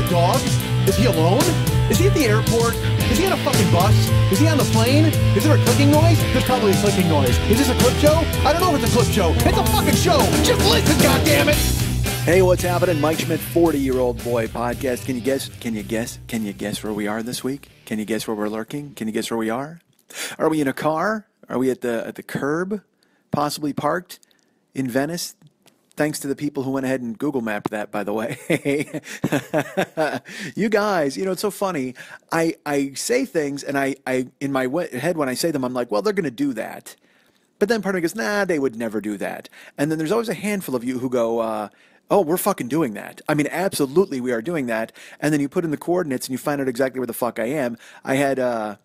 a dog? Is he alone? Is he at the airport? Is he on a fucking bus? Is he on the plane? Is there a clicking noise? There's probably a clicking noise. Is this a clip show? I don't know if it's a clip show. It's a fucking show. Just listen, goddammit! Hey, what's happening? Mike Schmidt, 40-Year-Old Boy podcast. Can you guess where we are this week? Can you guess where we're lurking? Can you guess where we are? Are we in a car? Are we at the curb? Possibly parked in Venice? Thanks to the people who went ahead and Google mapped that, by the way. You guys, it's so funny. I say things, and I in my head when I say them, I'm like, well, they're going to do that. But then part of me goes, nah, they would never do that. And then there's always a handful of you who go, oh, we're fucking doing that. I mean, absolutely, we are doing that. And then you put in the coordinates, and you find out exactly where the fuck I am. I had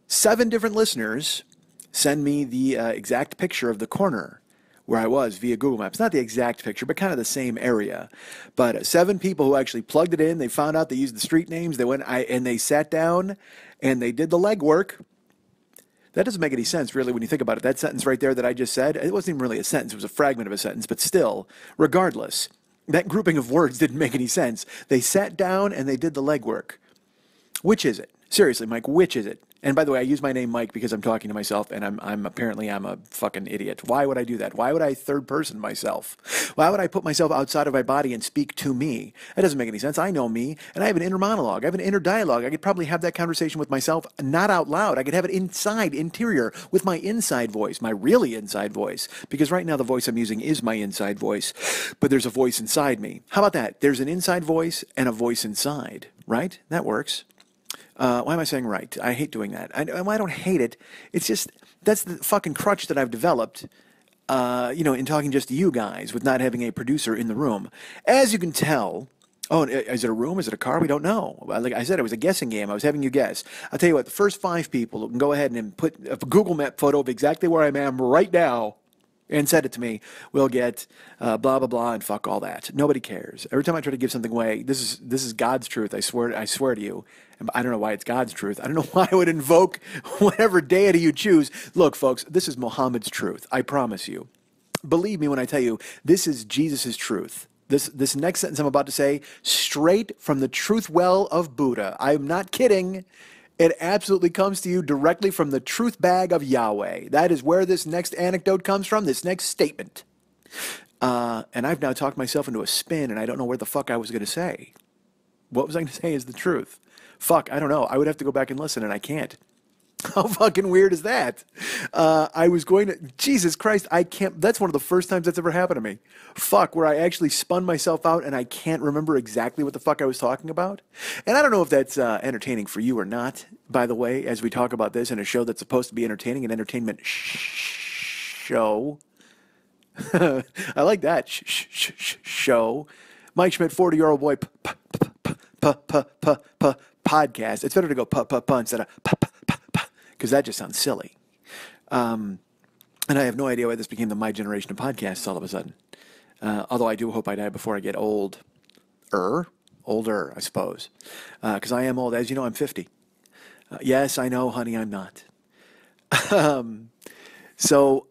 7 different listeners send me the exact picture of the corner where I was via Google Maps. Not the exact picture, but kind of the same area. But 7 people who actually plugged it in. They found out they used the street names. They went and they sat down and they did the legwork. That doesn't make any sense, really, when you think about it. That sentence right there that I just said, it wasn't even really a sentence. It was a fragment of a sentence. But still, regardless, that grouping of words didn't make any sense. They sat down and they did the legwork. Which is it? Seriously, Mike, which is it? And by the way, I use my name Mike because I'm talking to myself, and I'm apparently a fucking idiot. Why would I do that? Why would I third person myself? Why would I put myself outside of my body and speak to me? That doesn't make any sense. I know me, and I have an inner monologue. I have an inner dialogue. I could probably have that conversation with myself, not out loud. I could have it interior, with my inside voice, my really inside voice. Because right now the voice I'm using is my inside voice, but there's a voice inside me. How about that? There's an inside voice and a voice inside, right? That works. Why am I saying right? I hate doing that. I don't hate it. It's just, that's the fucking crutch that I've developed, in talking just to you guys with not having a producer in the room. As you can tell, is it a room? Is it a car? We don't know. Like I said, it was a guessing game. I was having you guess. I'll tell you what, the first 5 people who can go ahead and put a Google Map photo of exactly where I am right now and send it to me, we'll get blah, blah, blah, and fuck all that. Nobody cares. Every time I try to give something away, this is God's truth. I swear to you. I don't know why it's God's truth. I don't know why I would invoke whatever deity you choose. Look, folks, this is Muhammad's truth. I promise you. Believe me when I tell you, this is Jesus' truth. This next sentence I'm about to say, straight from the truth well of Buddha. I'm not kidding. It absolutely comes to you directly from the truth bag of Yahweh. That is where this next anecdote comes from, this next statement. And I've now talked myself into a spin, and I don't know where the fuck I was going to say. What was I going to say is the truth? Fuck, I don't know. I would have to go back and listen, and I can't. How fucking weird is that? I was going to... Jesus Christ, I can't... That's one of the first times that's ever happened to me. Fuck, where I actually spun myself out and I can't remember exactly what the fuck I was talking about. And I don't know if that's entertaining for you or not, by the way, as we talk about this in a show that's supposed to be entertaining, an entertainment show. I like that. Show. Mike Schmidt, 40-Year-Old Boy podcast. It's better to go instead of because that just sounds silly. And I have no idea why this became the my generation of podcasts all of a sudden. Although I do hope I die before I get older, I suppose. Because I am old. As you know, I'm 50. Yes, I know, honey, I'm not. So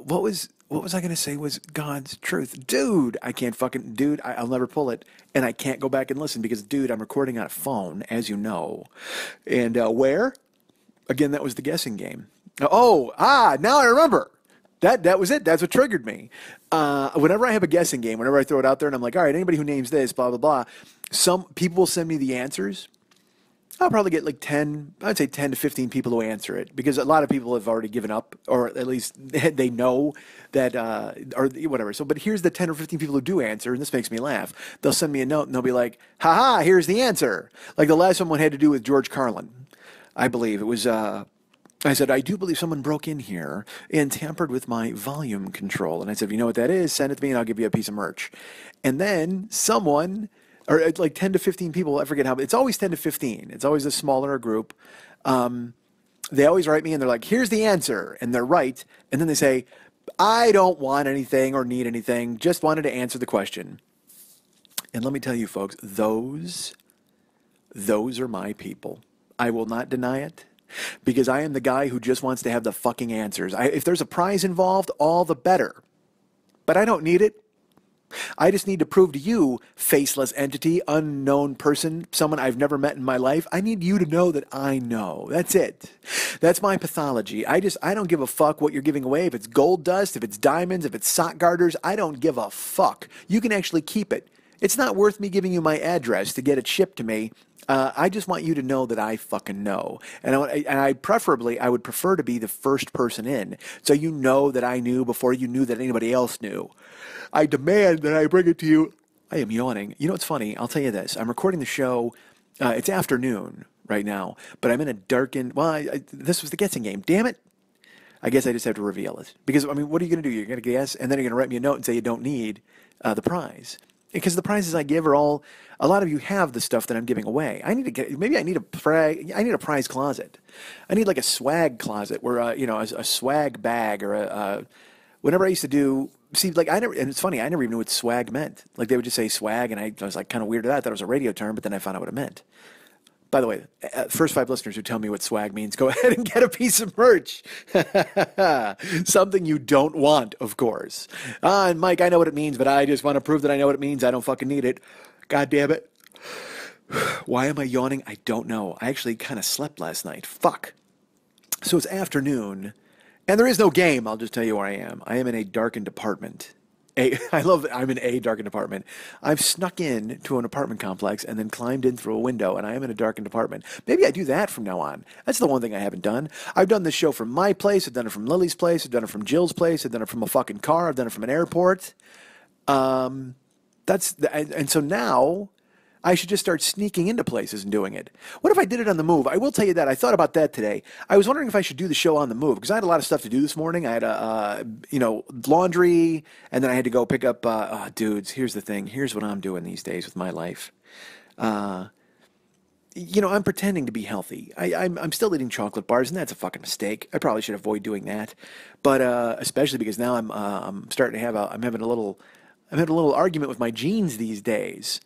what was I going to say was God's truth? Dude, I'll never pull it. And I can't go back and listen because, dude, I'm recording on a phone, as you know. And where? Again, that was the guessing game. Now I remember. That was it. That's what triggered me. Whenever I have a guessing game, whenever I throw it out there and I'm like, all right, anybody who names this, blah, blah, blah, some people will send me the answers. I'll probably get like 10 to 15 people who answer it because a lot of people have already given up or at least they know that, or whatever. So, but here's the 10 or 15 people who do answer, and this makes me laugh. They'll send me a note and they'll be like, haha, here's the answer. Like the last one had to do with George Carlin. I believe it was, I said, I do believe someone broke in here and tampered with my volume control. And I said, if you know what that is, send it to me and I'll give you a piece of merch. And then someone, or like 10 to 15 people, I forget how, it's always 10 to 15. It's always a smaller group. They always write me and they're like, here's the answer. And they're right. And then they say, I don't want anything or need anything. Just wanted to answer the question. And let me tell you, folks, those are my people. I will not deny it because I am the guy who just wants to have the fucking answers. If there's a prize involved, all the better. But I don't need it. I just need to prove to you, faceless entity, unknown person, someone I've never met in my life, I need you to know that I know. That's it. That's my pathology. I don't give a fuck what you're giving away. If it's gold dust, if it's diamonds, if it's sock garters, I don't give a fuck. You can actually keep it. It's not worth me giving you my address to get it shipped to me. I just want you to know that I fucking know. And I preferably, I would prefer to be the first person in. So you know that I knew before you knew that anybody else knew. I demand that I bring it to you. I am yawning. You know what's funny? I'll tell you this. I'm recording the show. It's afternoon right now, but I'm in a darkened, this was the guessing game. Damn it. I guess I just have to reveal it. Because, I mean, what are you going to do? You're going to guess, and then you're going to write me a note and say you don't need the prize. Because the prizes I give are all, a lot of you have the stuff that I'm giving away. Maybe I need a prize closet. I need like a swag closet where, a swag bag or whenever I used to do, and it's funny, I never even knew what swag meant. Like they would just say swag, and I was like kind of weirded out. I thought it was a radio term, but then I found out what it meant. By the way, first 5 listeners who tell me what swag means, go ahead and get a piece of merch. Something you don't want, of course. And Mike, I know what it means, but I just want to prove that I know what it means. I don't fucking need it. God damn it. Why am I yawning? I don't know. I actually kind of slept last night. Fuck. So it's afternoon, and there is no game. I'll just tell you where I am. I am in a darkened apartment. I love that I'm in a darkened apartment. I've snuck in to an apartment complex and then climbed in through a window, and I am in a darkened apartment. Maybe I do that from now on. That's the one thing I haven't done. I've done this show from my place. I've done it from Lily's place. I've done it from Jill's place. I've done it from a fucking car. I've done it from an airport. And so now I should just start sneaking into places and doing it. What if I did it on the move? I will tell you that. I thought about that today. I was wondering if I should do the show on the move because I had a lot of stuff to do this morning. I had laundry, and then I had to go pick up. Dudes, here's the thing. Here's what I'm doing these days with my life. I'm pretending to be healthy. I'm still eating chocolate bars, and that's a fucking mistake. I probably should avoid doing that. But especially because now I'm starting to have I'm having a little argument with my genes these days.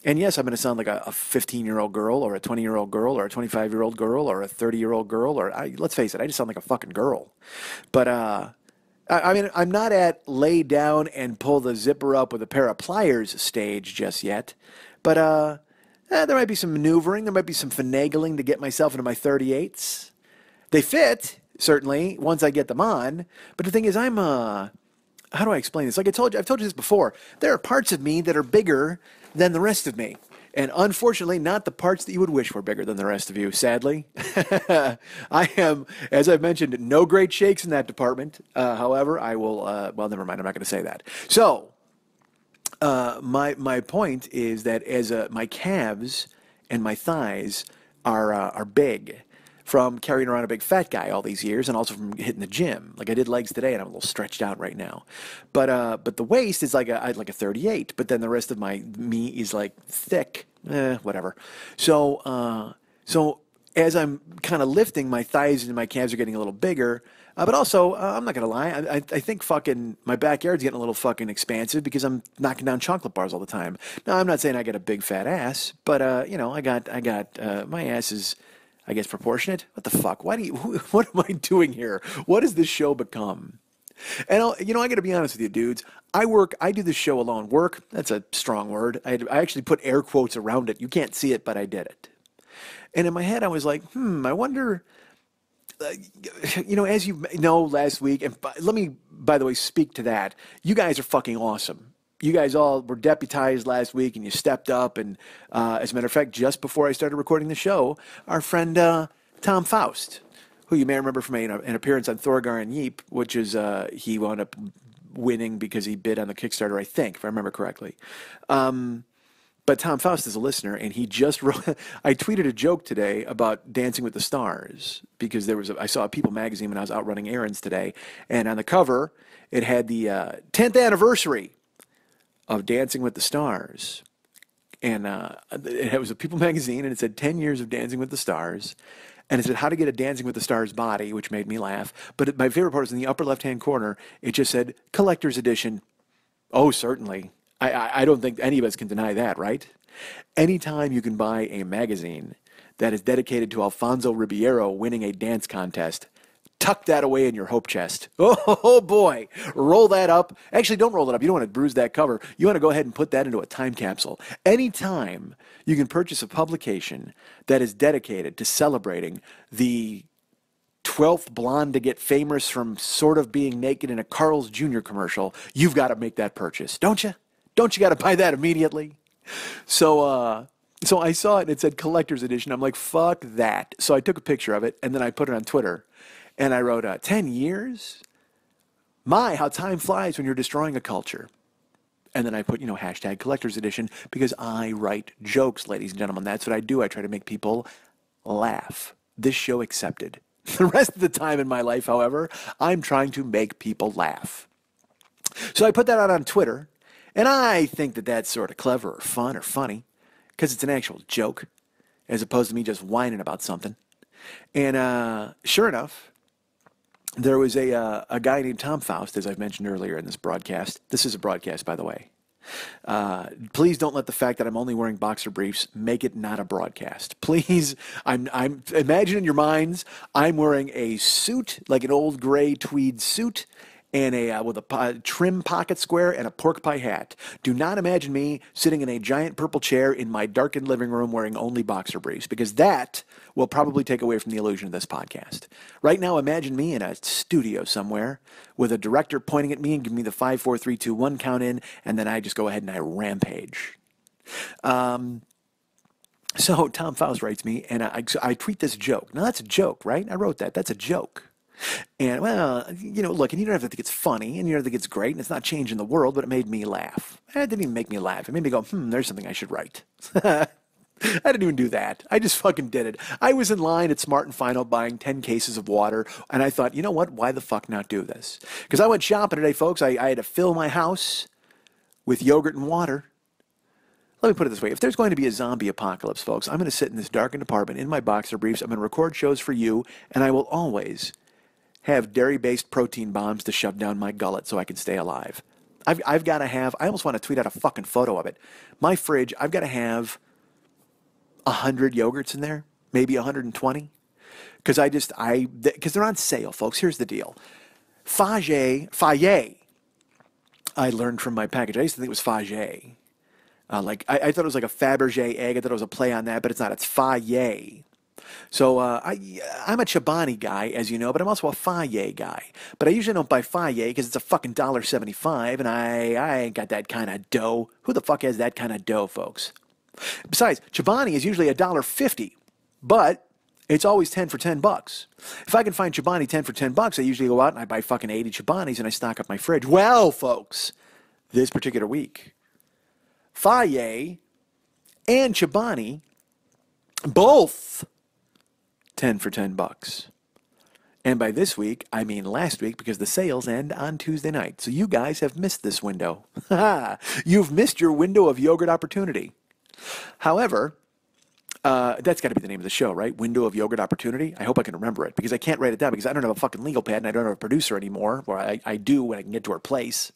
And yes, I'm going to sound like a 15-year-old girl or a 20-year-old girl or a 25-year-old girl or a 30-year-old girl let's face it, I just sound like a fucking girl. But I'm not at lay down and pull the zipper up with a pair of pliers stage just yet. But there might be some maneuvering, there might be some finagling to get myself into my 38s. They fit, certainly, once I get them on. But the thing is, how do I explain this? Like I've told you this before. There are parts of me that are bigger than the rest of me. And unfortunately, not the parts that you would wish were bigger than the rest of you, sadly. I am, as I've mentioned, no great shakes in that department. However, I will, never mind, I'm not going to say that. So, my point is that as my calves and my thighs are big, from carrying around a big fat guy all these years, and also from hitting the gym. Like I did legs today, and I'm a little stretched out right now. But the waist is like a 38. But then the rest of me is like thick, whatever. So as I'm kind of lifting, my thighs and my calves are getting a little bigger. But also, I'm not gonna lie, I think fucking my backyard's getting a little fucking expansive because I'm knocking down chocolate bars all the time. Now I'm not saying I got a big fat ass, but I got my ass is, I guess, proportionate. What the fuck? What am I doing here? What has this show become? And I got to be honest with you, dudes. I do this show alone. Work, that's a strong word. I actually put air quotes around it. You can't see it, but I did it. And in my head, I was like, I wonder, as you know, last week, and let me, by the way, speak to that. You guys are fucking awesome. You guys all were deputized last week, and you stepped up. And as a matter of fact, just before I started recording the show, our friend Tom Faust, who you may remember from an appearance on Thorgar and Yeep, which is he wound up winning because he bid on the Kickstarter, I think, if I remember correctly. But Tom Faust is a listener, and he just wrote. I tweeted a joke today about Dancing with the Stars because I saw a People magazine when I was out running errands today, and on the cover it had the 10th anniversary of Dancing with the Stars. And it was a People magazine, and it said 10 years of Dancing with the Stars. And it said how to get a Dancing with the Stars body, which made me laugh. But my favorite part was in the upper left-hand corner, it just said, collector's edition. Oh, certainly. I don't think any of us can deny that, right? Anytime you can buy a magazine that is dedicated to Alfonso Ribeiro winning a dance contest, Tuck that away in your hope chest. Oh boy. Roll that up. Actually, don't roll it up. You don't want to bruise that cover. You want to go ahead and put that into a time capsule. Anytime you can purchase a publication that is dedicated to celebrating the 12th blonde to get famous from sort of being naked in a Carl's Jr. commercial, you've got to make that purchase, don't you? Don't you got to buy that immediately? So I saw it and it said collector's edition. I'm like, fuck that. So I took a picture of it and then I put it on Twitter and I wrote, 10 years? My, how time flies when you're destroying a culture. And then I put, hashtag collector's edition because I write jokes, ladies and gentlemen. That's what I do. I try to make people laugh. This show accepted. The rest of the time in my life, however, I'm trying to make people laugh. So I put that out on Twitter, and I think that that's sort of clever or fun or funny because it's an actual joke as opposed to me just whining about something. And sure enough, there was a guy named Tom Faust, as I've mentioned earlier in this broadcast. This is a broadcast, by the way. Please don't let the fact that I'm only wearing boxer briefs make it not a broadcast. Please, I'm imagine in your minds, I'm wearing a suit, like an old gray tweed suit, and with a trim pocket square and a pork pie hat. Do not imagine me sitting in a giant purple chair in my darkened living room wearing only boxer briefs, because that will probably take away from the illusion of this podcast. Right now, imagine me in a studio somewhere with a director pointing at me and giving me the 5, 4, 3, 2, 1 count in, and then I just go ahead and I rampage. So Tom Faust writes me, and I tweet this joke. Now, that's a joke, right? I wrote that. That's a joke. And, well, look, and you don't have to think it's funny, and you don't think it's great, and it's not changing the world, but it made me laugh. It didn't even make me laugh. It made me go, there's something I should write. I didn't even do that. I just fucking did it. I was in line at Smart & Final buying 10 cases of water, and I thought, you know what? Why the fuck not do this? Because I went shopping today, folks. I had to fill my house with yogurt and water. Let me put it this way. If there's going to be a zombie apocalypse, folks, I'm going to sit in this darkened apartment in my boxer briefs. I'm going to record shows for you, and I will always have dairy-based protein bombs to shove down my gullet so I can stay alive. I've got to have, I almost want to tweet out a fucking photo of it. My fridge, I've got to have 100 yogurts in there, maybe 120. Because they're on sale, folks. Here's the deal. Fage, I learned from my package. I used to think it was Fage. I thought it was like a Fabergé egg. I thought it was a play on that, but it's not. It's Fage. So I'm a Chobani guy, as you know, but I'm also a Fage guy. But I usually don't buy Fage because it's a fucking $1.75, and I ain't got that kind of dough. Who the fuck has that kind of dough, folks? Besides, Chobani is usually $1.50, but it's always 10 for $10. If I can find Chobani 10 for $10, I usually go out and I buy fucking 80 Chobanis and I stock up my fridge. Well, folks, this particular week, Fage and Chobani, both 10 for $10. And by this week, I mean last week, because the sales end on Tuesday night. So you guys have missed this window. You've missed your window of yogurt opportunity. However, that's got to be the name of the show, right? Window of Yogurt Opportunity. I hope I can remember it, because I can't write it down because I don't have a fucking legal pad and I don't have a producer anymore. Or I do when I can get to her place,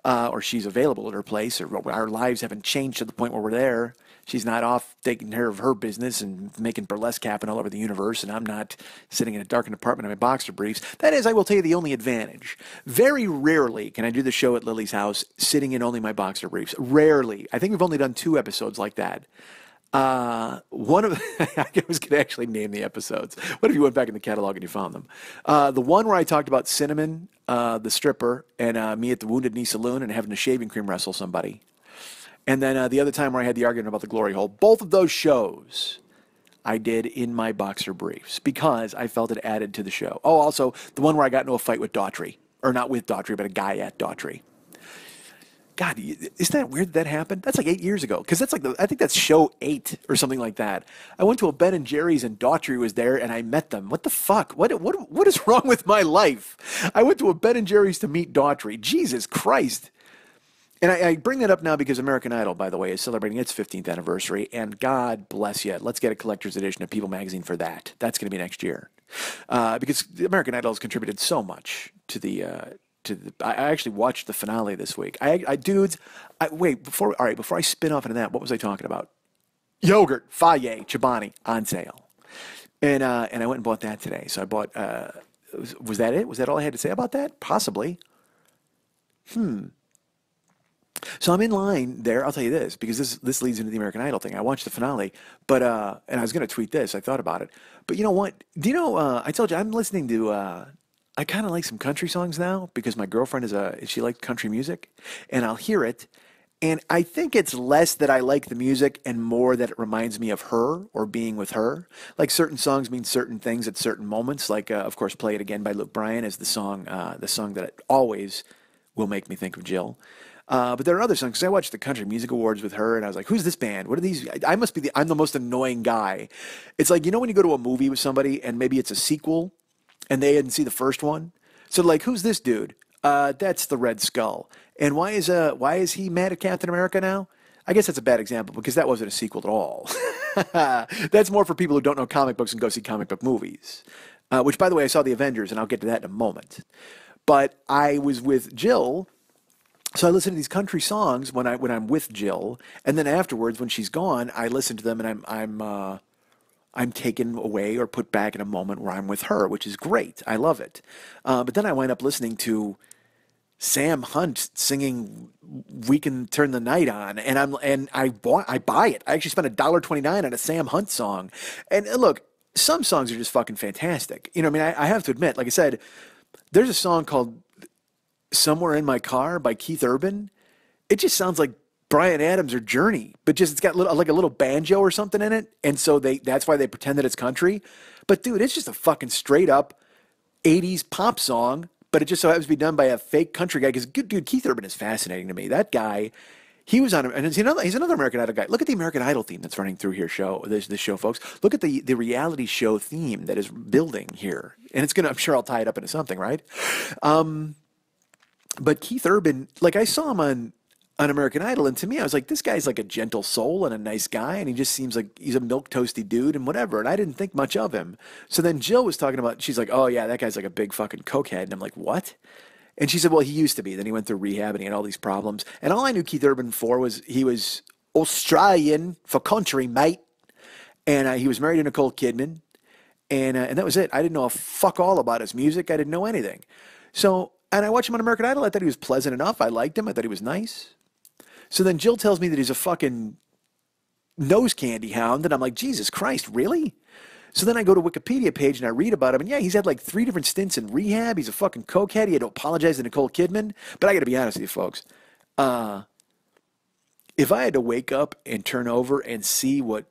or she's available at her place, or our lives haven't changed to the point where we're there. She's not off taking care of her business and making burlesque happen all over the universe, and I'm not sitting in a darkened apartment in my boxer briefs. That is, I will tell you, the only advantage. Very rarely can I do the show at Lily's house sitting in only my boxer briefs. Rarely. I think we've only done 2 episodes like that. One of I was going to actually name the episodes. What if you went back in the catalog and you found them? The one where I talked about Cinnamon, the stripper, and me at the Wounded Knee Saloon and having to shaving cream wrestle somebody. And then the other time where I had the argument about the glory hole. Both of those shows I did in my boxer briefs because I felt it added to the show. Oh, also, the one where I got into a fight with Daughtry. Or not with Daughtry, but a guy at Daughtry. God, isn't that weird that happened? That's like 8 years ago. Because that's I think that's show 8 or something like that. I went to a Ben & Jerry's and Daughtry was there and I met them. What the fuck? What is wrong with my life? I went to a Ben & Jerry's to meet Daughtry. Jesus Christ. And I bring that up now because American Idol, by the way, is celebrating its 15th anniversary. And God bless you. Let's get a collector's edition of People Magazine for that. That's going to be next year. Because American Idol has contributed so much to the... I actually watched the finale this week. Before I spin off into that, what was I talking about? Yogurt, Fage, Chobani, on sale. And I went and bought that today. So I bought Was that it? Was that all I had to say about that? Possibly. So I'm in line there. I'll tell you this because this leads into the American Idol thing. I watched the finale, but and I was going to tweet this. I thought about it, but you know what? Do you know? I told you I'm listening to. I kind of like some country songs now because my girlfriend she likes country music, and I'll hear it, and I think it's less that I like the music and more that it reminds me of her or being with her. Like certain songs mean certain things at certain moments. Like of course, "Play It Again" by Luke Bryan is the song that always will make me think of Jill. But there are other songs because I watched the Country Music Awards with her, and I was like, "Who's this band? What are these? I must be I'm the most annoying guy." It's like when you go to a movie with somebody and maybe it's a sequel, and they didn't see the first one, so like, "Who's this dude?" That's the Red Skull. And why is he mad at Captain America now? I guess that's a bad example because that wasn't a sequel at all. That's more for people who don't know comic books and go see comic book movies. Which, by the way, I saw the Avengers, and I'll get to that in a moment. But I was with Jill. So I listen to these country songs when I'm with Jill, and then afterwards, when she's gone, I listen to them, and I'm taken away or put back in a moment where I'm with her, which is great. I love it. But then I wind up listening to Sam Hunt singing "We Can Turn the Night On," and I buy it. I actually spent $1.29 on a Sam Hunt song, and look, some songs are just fucking fantastic. I mean, I have to admit, like I said, there's a song called "Somewhere in My Car" by Keith Urban. It just sounds like Bryan Adams or Journey, but just it's got like a little banjo or something in it, and so that's why they pretend that it's country. But dude, it's just a fucking straight up '80s pop song. But it just so happens to be done by a fake country guy. Because dude, Keith Urban is fascinating to me. That guy, he was on, and he's another American Idol guy. Look at the American Idol theme that's running through here. This show, folks. Look at the reality show theme that is building here, and it's gonna. I'm sure I'll tie it up into something, right? But Keith Urban, like I saw him on American Idol, and to me, I was like, this guy's like a gentle soul and a nice guy, and he just seems like he's a milk toasty dude and whatever. And I didn't think much of him. So then Jill was talking about, she's like, oh yeah, that guy's like a big fucking cokehead, and I'm like, what? And she said, well, he used to be. Then he went through rehab and he had all these problems. And all I knew Keith Urban for was he was Australian for country, mate, and he was married to Nicole Kidman, and that was it. I didn't know a fuck all about his music. I didn't know anything. So. And I watched him on American Idol. I thought he was pleasant enough. I liked him. I thought he was nice. So then Jill tells me that he's a fucking nose candy hound. And I'm like, Jesus Christ, really? So then I go to Wikipedia page and I read about him. And yeah, he's had like 3 different stints in rehab. He's a fucking cokehead. He had to apologize to Nicole Kidman. But I got to be honest with you, folks. If I had to wake up and turn over and see what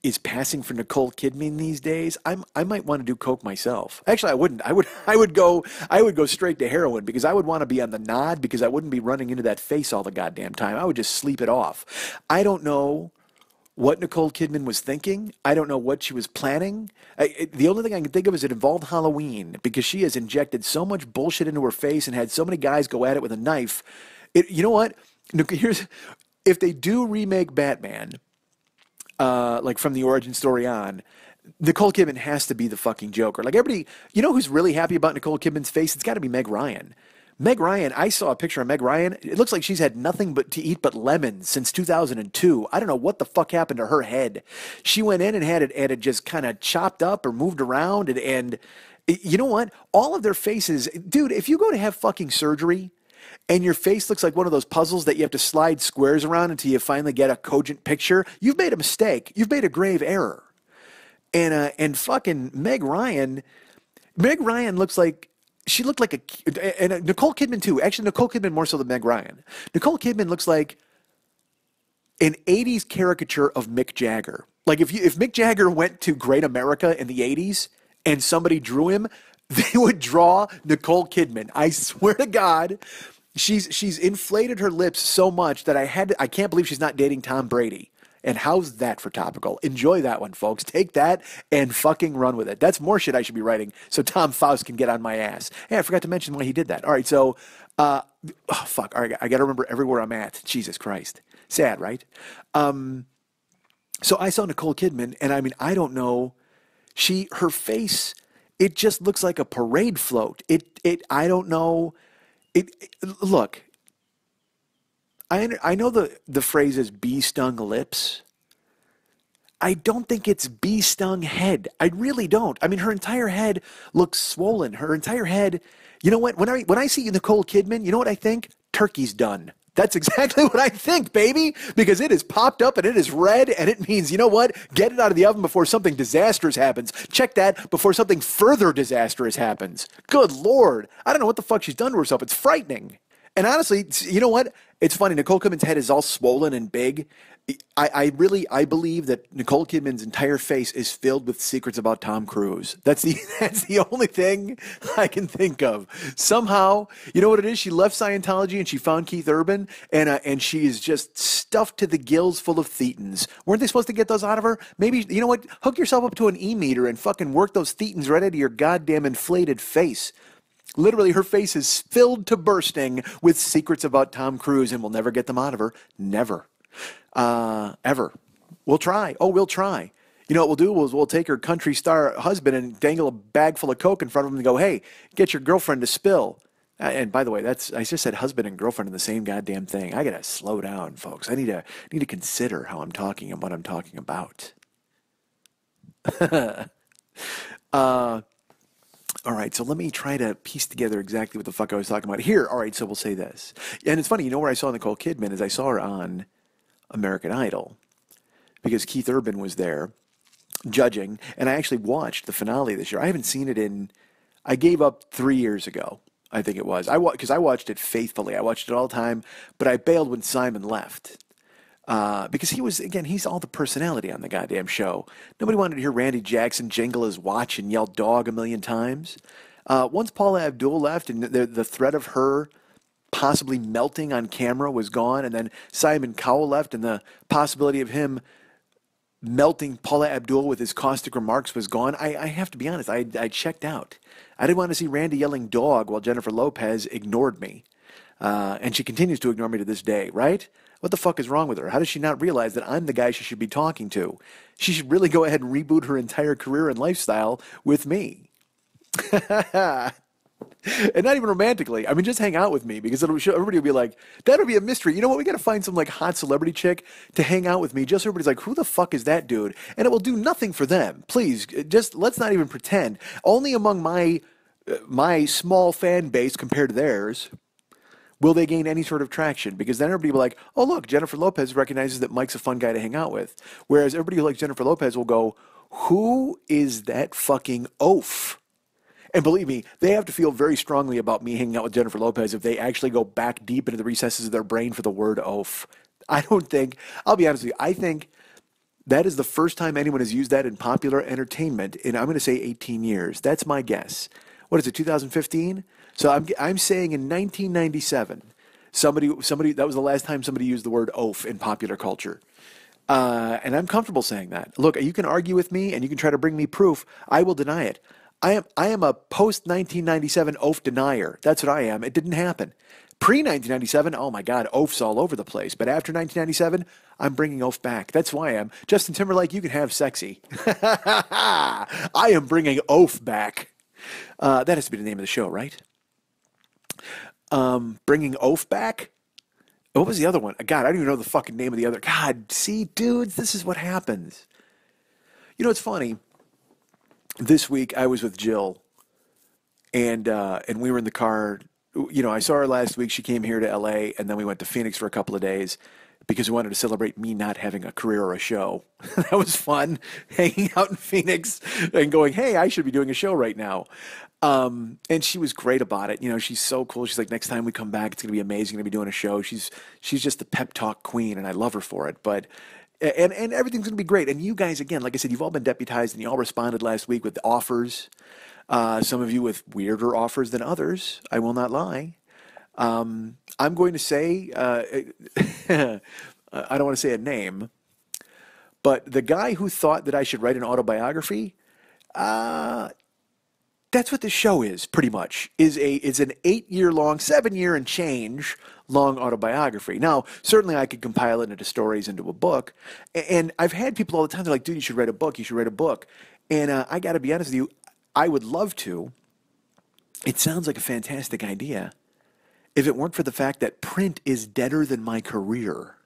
is passing for Nicole Kidman these days, I might want to do coke myself. Actually, I wouldn't. I would go straight to heroin because I would want to be on the nod because I wouldn't be running into that face all the goddamn time. I would just sleep it off. I don't know what Nicole Kidman was thinking. I don't know what she was planning. The only thing I can think of is it involved Halloween because she has injected so much bullshit into her face and had so many guys go at it with a knife. You know what? If they do remake Batman, like from the origin story on, Nicole Kidman has to be the fucking Joker. Like everybody, who's really happy about Nicole Kidman's face? It's got to be Meg Ryan. Meg Ryan, I saw a picture of Meg Ryan. It looks like she's had nothing but to eat but lemons since 2002. I don't know what the fuck happened to her head. She went in and had it just kind of chopped up or moved around. And you know what? All of their faces, dude, if you go to have fucking surgery, and your face looks like one of those puzzles that you have to slide squares around until you finally get a cogent picture, you've made a mistake. You've made a grave error. And fucking Meg Ryan looks like, she looked like and Nicole Kidman too. Actually, Nicole Kidman more so than Meg Ryan. Nicole Kidman looks like an 80s caricature of Mick Jagger. Like if Mick Jagger went to Great America in the 80s and somebody drew him, they would draw Nicole Kidman. I swear to God. She's inflated her lips so much that I can't believe she's not dating Tom Brady. And how's that for topical? Enjoy that one, folks. Take that and fucking run with it. That's more shit I should be writing so Tom Faust can get on my ass. Hey, I forgot to mention why he did that. All right, so, fuck. All right, I got to remember everywhere I'm at. Jesus Christ. Sad, right? So I saw Nicole Kidman, and I mean, I don't know. Her face, it just looks like a parade float. I don't know. Look, I know the phrase is bee stung lips. I don't think it's bee stung head. I really don't. I mean, her entire head looks swollen. Her entire head. You know what? When I see Nicole Kidman, you know what I think? Turkey's done. That's exactly what I think, baby, because it is popped up and it is red, and it means, you know what? Get it out of the oven before something disastrous happens. Check that before something further disastrous happens. Good Lord. I don't know what the fuck she's done to herself. It's frightening. And honestly, you know what? It's funny. Nicole Kidman's head is all swollen and big. I believe that Nicole Kidman's entire face is filled with secrets about Tom Cruise. That's the only thing I can think of. Somehow, you know what it is? She left Scientology and she found Keith Urban, and she is just stuffed to the gills full of thetans. Weren't they supposed to get those out of her? Maybe, you know what? Hook yourself up to an e-meter and fucking work those thetans right out of your goddamn inflated face. Literally, her face is filled to bursting with secrets about Tom Cruise, and we'll never get them out of her. Never. Ever. We'll try. Oh, we'll try. You know what we'll do? We'll take her country star husband and dangle a bag full of Coke in front of him and go, hey, get your girlfriend to spill. And by the way, I just said husband and girlfriend in the same goddamn thing. I gotta slow down, folks. I need to consider how I'm talking and what I'm talking about. All right, so let me try to piece together exactly what the fuck I was talking about here. All right, so we'll say this. And it's funny, you know where I saw Nicole Kidman is I saw her on American Idol because Keith Urban was there judging, and I actually watched the finale this year. I haven't seen it I gave up 3 years ago, I think it was. Because I watched it faithfully. I watched it all the time, but I bailed when Simon left. Because he's all the personality on the goddamn show. Nobody wanted to hear Randy Jackson jingle his watch and yell dog a million times. Once Paula Abdul left and the threat of her possibly melting on camera was gone, and then Simon Cowell left and the possibility of him melting Paula Abdul with his caustic remarks was gone, I have to be honest, I checked out. I didn't want to see Randy yelling dog while Jennifer Lopez ignored me. And she continues to ignore me to this day, right? What the fuck is wrong with her? How does she not realize that I'm the guy she should be talking to? She should really go ahead and reboot her entire career and lifestyle with me. And not even romantically. I mean, just hang out with me, because everybody will be like, that'll be a mystery. You know what? We got to find some like hot celebrity chick to hang out with me. Just so everybody's like, who the fuck is that dude? And it will do nothing for them. Please, just let's not even pretend. Only among my small fan base compared to theirs will they gain any sort of traction, because then everybody will be like, oh, look, Jennifer Lopez recognizes that Mike's a fun guy to hang out with. Whereas everybody who likes Jennifer Lopez will go, who is that fucking oaf? And believe me, they have to feel very strongly about me hanging out with Jennifer Lopez if they actually go back deep into the recesses of their brain for the word oaf. I'll be honest with you, I think that is the first time anyone has used that in popular entertainment in, I'm going to say 18 years. That's my guess. What is it, 2015? So I'm saying in 1997, somebody that was the last time somebody used the word oaf in popular culture. And I'm comfortable saying that. Look, you can argue with me and you can try to bring me proof. I will deny it. I am a post-1997 oaf denier. That's what I am. It didn't happen. Pre-1997, oh my God, oaf's all over the place. But after 1997, I'm bringing oaf back. That's who I am. Justin Timberlake, you can have sexy. I am bringing oaf back. That has to be the name of the show, right? Bringing oaf back? What was the other one? God, I don't even know the fucking name of the other. God, see, dudes, this is what happens. You know, it's funny. This week I was with Jill, and we were in the car. You know, I saw her last week. She came here to LA, and then we went to Phoenix for a couple of days because we wanted to celebrate me not having a career or a show. That was fun, hanging out in Phoenix and going, hey, I should be doing a show right now. And she was great about it. You know, she's so cool. She's like, next time we come back, it's going to be amazing. Going to be doing a show. She's just the pep talk queen, and I love her for it. But and everything's going to be great. And you guys, again, like I said, you've all been deputized, and you all responded last week with offers. Some of you with weirder offers than others. I will not lie. I'm going to say, I don't want to say a name, but the guy who thought that I should write an autobiography, that's what this show is, pretty much. It's an 8-year-long, 7-year and change long autobiography. Now, certainly I could compile it into stories, into a book. And I've had people all the time, they're like, dude, you should write a book. You should write a book. And I got to be honest with you, I would love to. It sounds like a fantastic idea if it weren't for the fact that print is deader than my career.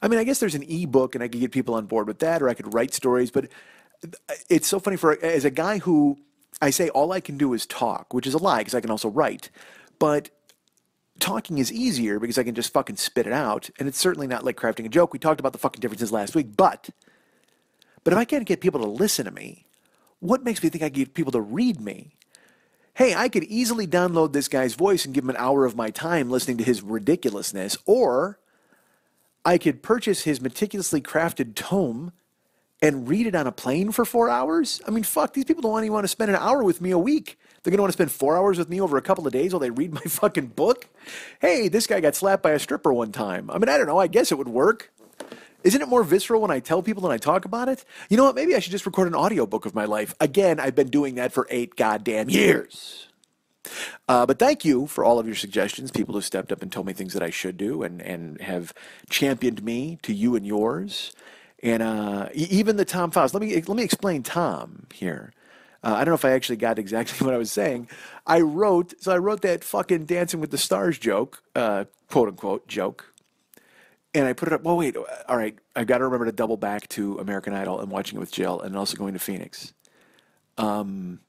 I mean, I guess there's an ebook and I could get people on board with that, or I could write stories, but it's so funny as a guy who I say all I can do is talk, which is a lie because I can also write. But talking is easier because I can just fucking spit it out, and it's certainly not like crafting a joke. We talked about the fucking differences last week, but if I can't get people to listen to me, what makes me think I can get people to read me? Hey, I could easily download this guy's voice and give him an hour of my time listening to his ridiculousness, or I could purchase his meticulously crafted tome and read it on a plane for 4 hours? I mean, fuck, these people don't even want to spend an hour with me a week. They're going to want to spend 4 hours with me over a couple of days while they read my fucking book? Hey, this guy got slapped by a stripper one time. I mean, I don't know. I guess it would work. Isn't it more visceral when I tell people than I talk about it? You know what? Maybe I should just record an audiobook of my life. Again, I've been doing that for 8 goddamn years. But thank you for all of your suggestions, people who stepped up and told me things that I should do and have championed me to you and yours. And even the Tom Faust. Let me explain Tom here. I don't know if I actually got exactly what I was saying. I wrote that fucking Dancing with the Stars joke, quote unquote joke, and I put it up. Well, wait, all right. I've got to remember to double back to American Idol and watching it with Jill, and also going to Phoenix. God,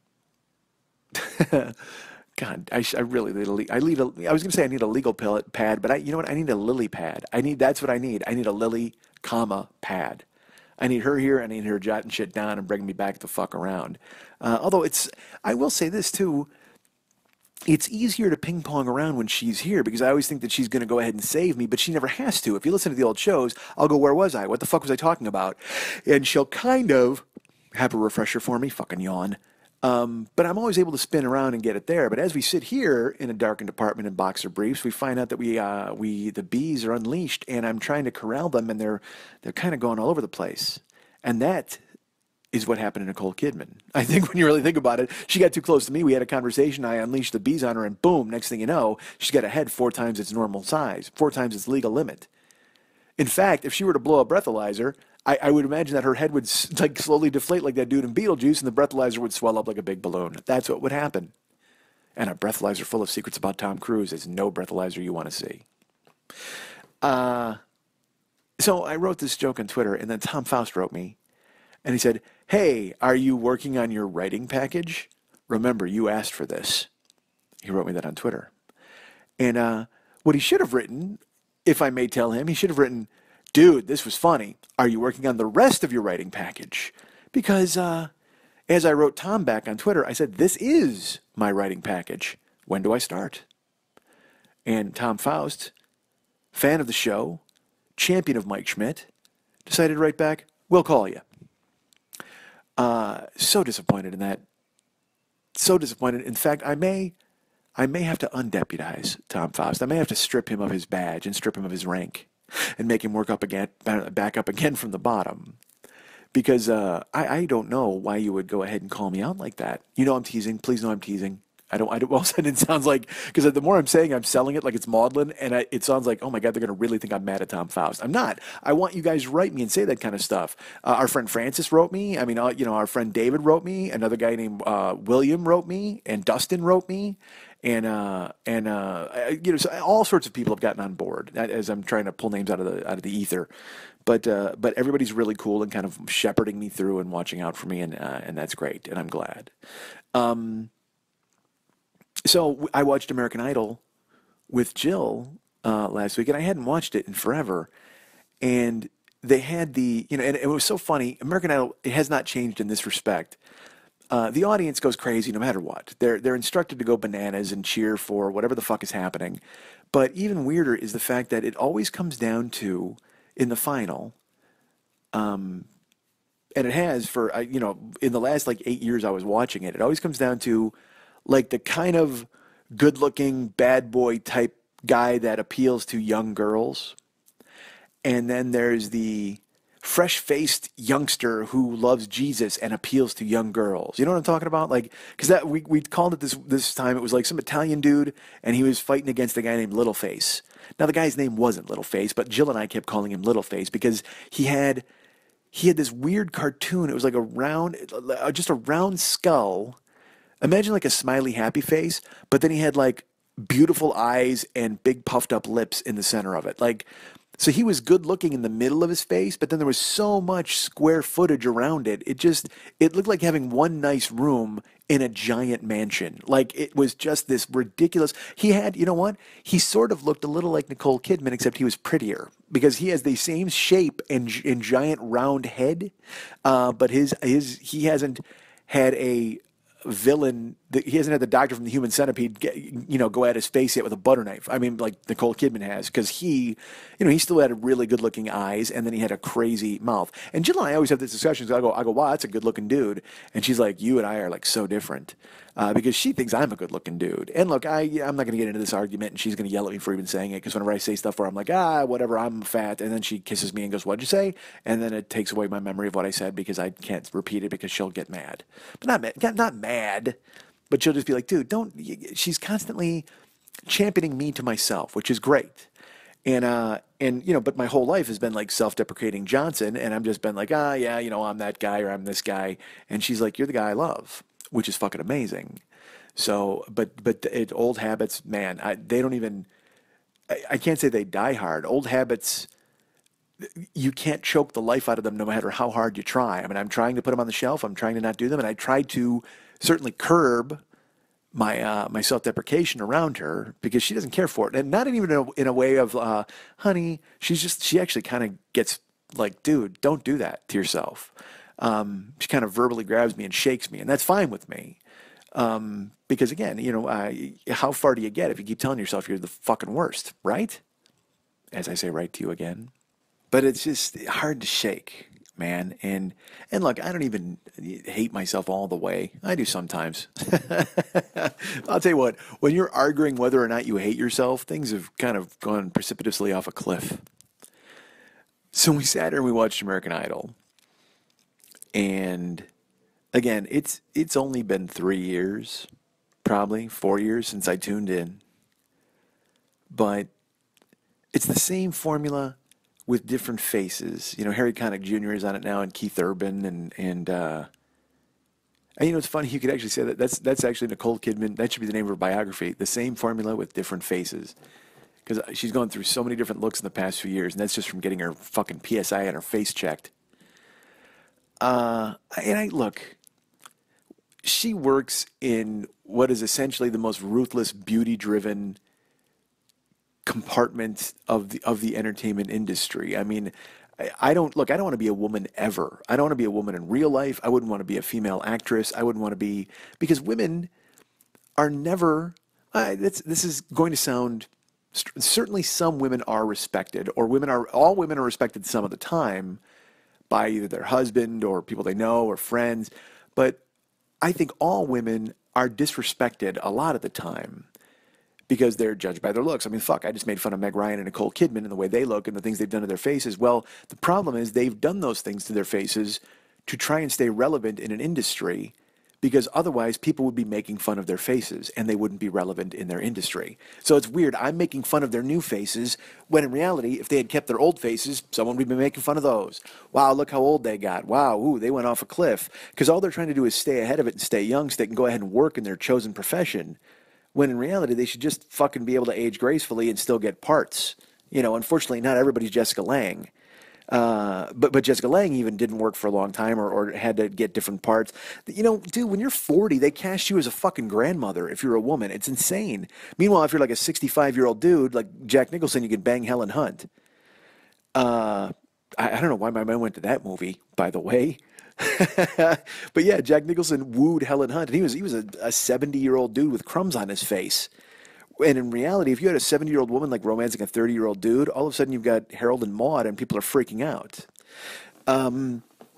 I really need I was going to say I need a legal pad, but you know what? I need a lily pad. That's what I need. I need a lily, pad. I need her here. I need her jotting shit down and bringing me back the fuck around. Although I will say this too. It's easier to ping pong around when she's here because I always think that she's going to go ahead and save me, but she never has to. If you listen to the old shows, I'll go, where was I? What the fuck was I talking about? And she'll kind of have a refresher for me, fucking yawn. But I'm always able to spin around and get it there. But as we sit here in a darkened apartment in boxer briefs, we find out that the bees are unleashed, and I'm trying to corral them, and they're kind of going all over the place. And that is what happened to Nicole Kidman. I think when you really think about it, she got too close to me. We had a conversation. I unleashed the bees on her, and boom, next thing you know, she's got a head 4 times its normal size, 4 times its legal limit. In fact, if she were to blow a breathalyzer, I would imagine that her head would like slowly deflate like that dude in Beetlejuice, and the breathalyzer would swell up like a big balloon. That's what would happen. And a breathalyzer full of secrets about Tom Cruise is no breathalyzer you want to see. So I wrote this joke on Twitter, and then Tom Faust wrote me, and he said, "Hey, are you working on your writing package? Remember, you asked for this." He wrote me that on Twitter. And what he should have written, if I may tell him, he should have written, "Dude, this was funny. Are you working on the rest of your writing package?" Because as I wrote Tom back on Twitter, I said, "This is my writing package. When do I start?" And Tom Faust, fan of the show, champion of Mike Schmidt, decided to write back, "We'll call you." So disappointed in that. So disappointed. In fact, I may have to undeputize Tom Faust. I may have to strip him of his badge and strip him of his rank and make him work back up again from the bottom. Because I don't know why you would go ahead and call me out like that. You know I'm teasing. Please know I'm teasing. I don't. All of a sudden it sounds like, because the more I'm saying, I'm selling it like it's maudlin, and it sounds like, oh my God, they're going to really think I'm mad at Tom Faust. I'm not. I want you guys to write me and say that kind of stuff. Our friend Francis wrote me. I mean, our friend David wrote me. Another guy named William wrote me, and Dustin wrote me. And so all sorts of people have gotten on board as I'm trying to pull names out of the ether, but everybody's really cool and kind of shepherding me through and watching out for me, and that's great, and I'm glad. So I watched American Idol with Jill last week, and I hadn't watched it in forever, and they had and it was so funny. American Idol, it has not changed in this respect. The audience goes crazy no matter what. They're instructed to go bananas and cheer for whatever the fuck is happening. But even weirder is the fact that it always comes down to, in the final, and it has for, in the last like 8 years I was watching it, it always comes down to like the kind of good-looking bad boy type guy that appeals to young girls. And then there's the fresh-faced youngster who loves Jesus and appeals to young girls. You know what I'm talking about? Like, because that we called it this time. It was like some Italian dude, and he was fighting against a guy named Littleface. Now the guy's name wasn't Littleface, but Jill and I kept calling him Littleface because he had this weird cartoon. It was like just a round skull. Imagine like a smiley happy face, but then he had like beautiful eyes and big puffed up lips in the center of it. Like So he was good looking in the middle of his face, but then there was so much square footage around it. It looked like having one nice room in a giant mansion. Like it was just this ridiculous. He had, you know what? He sort of looked a little like Nicole Kidman, except he was prettier because he has the same shape and giant round head. But he hasn't had a villain. He hasn't had the doctor from the Human Centipede go at his face yet with a butter knife. I mean, like Nicole Kidman has, because he still had really good looking eyes, and then he had a crazy mouth. And Jill and I always have this discussion. So I go, wow, that's a good looking dude, and she's like, you and I are like so different. Because she thinks I'm a good looking dude. And look, I'm not going to get into this argument, and she's going to yell at me for even saying it, because whenever I say stuff where I'm like, whatever, I'm fat, and then she kisses me and goes, what'd you say? And then it takes away my memory of what I said because I can't repeat it because she'll get mad. But not mad, but she'll just be like, dude, don't. She's constantly championing me to myself, which is great. But my whole life has been like self-deprecating Johnson, and I've just been like, yeah, I'm that guy or I'm this guy. And she's like, you're the guy I love, which is fucking amazing. So, but old habits, man, they don't even, I can't say they die hard. Old habits, you can't choke the life out of them no matter how hard you try. I mean, I'm trying to put them on the shelf. I'm trying to not do them. And I tried to certainly curb my self-deprecation around her because she doesn't care for it. And not even in a way of, honey, she actually kind of gets like, dude, don't do that to yourself. She kind of verbally grabs me and shakes me, and that's fine with me. Because again, how far do you get if you keep telling yourself you're the fucking worst, right? As I say right to you again. But it's just hard to shake, man. And look, I don't even hate myself all the way. I do sometimes. I'll tell you what, when you're arguing whether or not you hate yourself, things have kind of gone precipitously off a cliff. So we sat here and we watched American Idol. And again, it's only been 3 years, probably 4 years since I tuned in. But it's the same formula with different faces. Harry Connick Jr. is on it now, and Keith Urban, and it's funny. You could actually say that's actually Nicole Kidman. That should be the name of her biography. The same formula with different faces, because she's gone through so many different looks in the past few years, and that's just from getting her fucking PSI and her face checked. Look, she works in what is essentially the most ruthless, beauty-driven compartment of the entertainment industry. I mean, I don't want to be a woman ever. I don't want to be a woman in real life. I wouldn't want to be a female actress. I wouldn't want to be, because women are never, this is going to sound, certainly some women are respected, or all women are respected some of the time by either their husband or people they know or friends. But I think all women are disrespected a lot of the time because they're judged by their looks. I mean, fuck, I just made fun of Meg Ryan and Nicole Kidman and the way they look and the things they've done to their faces. Well, the problem is they've done those things to their faces to try and stay relevant in an industry, because otherwise people would be making fun of their faces and they wouldn't be relevant in their industry. So it's weird. I'm making fun of their new faces when in reality, if they had kept their old faces, someone would be making fun of those. Wow, look how old they got. Wow, ooh, they went off a cliff. Because all they're trying to do is stay ahead of it and stay young so they can go ahead and work in their chosen profession. When in reality, they should just fucking be able to age gracefully and still get parts. Unfortunately, not everybody's Jessica Lange. But Jessica Lange even didn't work for a long time or had to get different parts. Dude, when you're 40, they cast you as a fucking grandmother if you're a woman. It's insane. Meanwhile, if you're like a 65-year-old dude like Jack Nicholson, you can bang Helen Hunt. I don't know why my mind went to that movie, by the way. But yeah, Jack Nicholson wooed Helen Hunt, and he was a 70-year-old dude with crumbs on his face. And in reality, if you had a 70-year-old woman like romancing a 30-year-old dude, all of a sudden you've got Harold and Maude, and people are freaking out.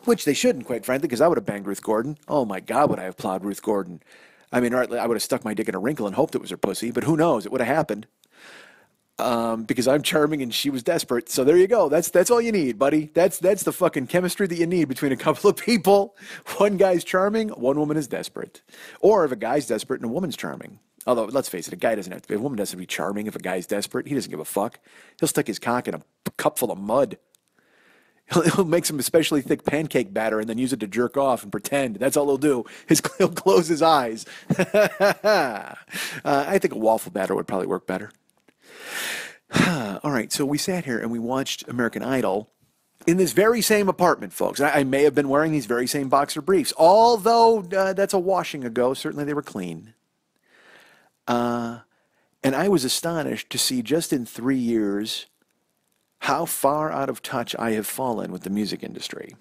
Which they shouldn't, quite frankly, because I would have banged Ruth Gordon. Oh my God, would I have plowed Ruth Gordon? I mean, I would have stuck my dick in a wrinkle and hoped it was her pussy, but who knows? It would have happened. Because I'm charming and she was desperate. So there you go. That's all you need, buddy. That's the fucking chemistry that you need between a couple of people. One guy's charming, one woman is desperate. Or if a guy's desperate and a woman's charming. Although, let's face it, a woman doesn't have to be charming if a guy's desperate. He doesn't give a fuck. He'll stick his cock in a cup full of mud. He'll make some especially thick pancake batter and then use it to jerk off and pretend. That's all he'll do. He'll close his eyes. I think a waffle batter would probably work better. All right, so we sat here and we watched American Idol in this very same apartment, folks. I may have been wearing these very same boxer briefs, although that's a washing ago. Certainly they were clean. And I was astonished to see just in 3 years how far out of touch I have fallen with the music industry.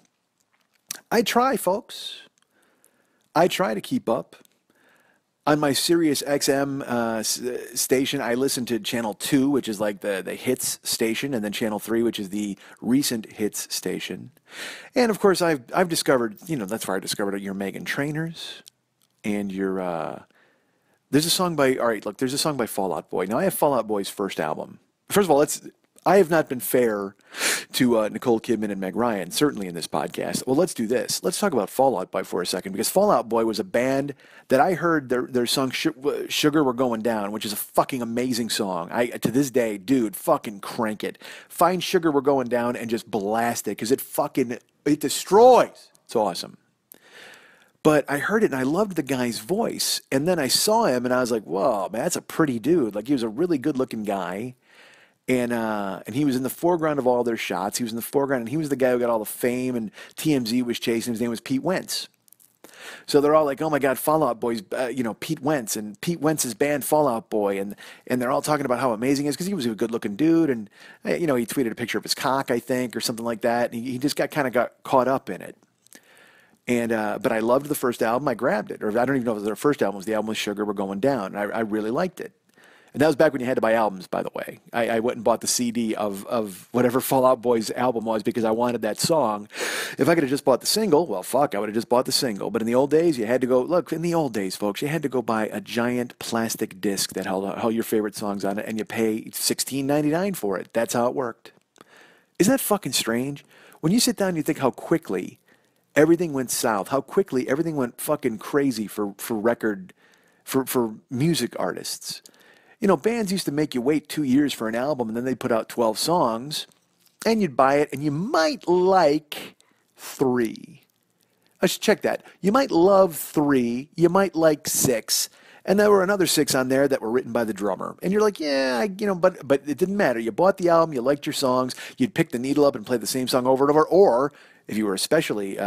I try, folks. I try to keep up. On my Sirius XM station, I listen to Channel 2, which is like the hits station, and then Channel 3, which is the recent hits station. And of course, I've discovered, that's where I discovered your Meghan Trainors and your, there's a song by, all right, look, there's a song by Fall Out Boy. Now, I have Fall Out Boy's first album. First of all, I have not been fair to Nicole Kidman and Meg Ryan, certainly in this podcast. Well, let's do this. Let's talk about Fall Out Boy for a second, because Fall Out Boy was a band that I heard their song Sugar We're Going Down, which is a fucking amazing song. To this day, dude, fucking crank it. Find Sugar We're Going Down and just blast it, because it destroys. It's awesome. But I heard it and I loved the guy's voice. And then I saw him and I was like, whoa, man, that's a pretty dude. Like, he was a really good looking guy. And he was in the foreground of all their shots. He was in the foreground, and he was the guy who got all the fame, and TMZ was chasing. His name was Pete Wentz. So they're all like, oh my God, Fall Out Boy's, Pete Wentz, and Pete Wentz's band Fall Out Boy. And they're all talking about how amazing he is, because he was a good looking dude. And, he tweeted a picture of his cock, I think, or something like that. And he just got caught up in it. And, but I loved the first album. I grabbed it. Or I don't even know if it was their first album. It was the album with Sugar We're Going Down. I really liked it. And that was back when you had to buy albums, by the way. I went and bought the CD of whatever Fall Out Boy's album was, because I wanted that song. If I could have just bought the single, well, fuck, I would have just bought the single. But in the old days, you had to go, look, in the old days, folks, you had to go buy a giant plastic disc that held all your favorite songs on it, and you pay $16.99 for it. That's how it worked. Isn't that fucking strange? When you sit down and you think how quickly everything went south, how quickly everything went fucking crazy for music artists. Bands used to make you wait 2 years for an album, and then they'd put out 12 songs, and you'd buy it, and you might like 3. I should check that. You might love 3, you might like 6, and there were another 6 on there that were written by the drummer. And you're like, yeah, but it didn't matter. You bought the album, you liked your songs, you'd pick the needle up and play the same song over and over, or if you were especially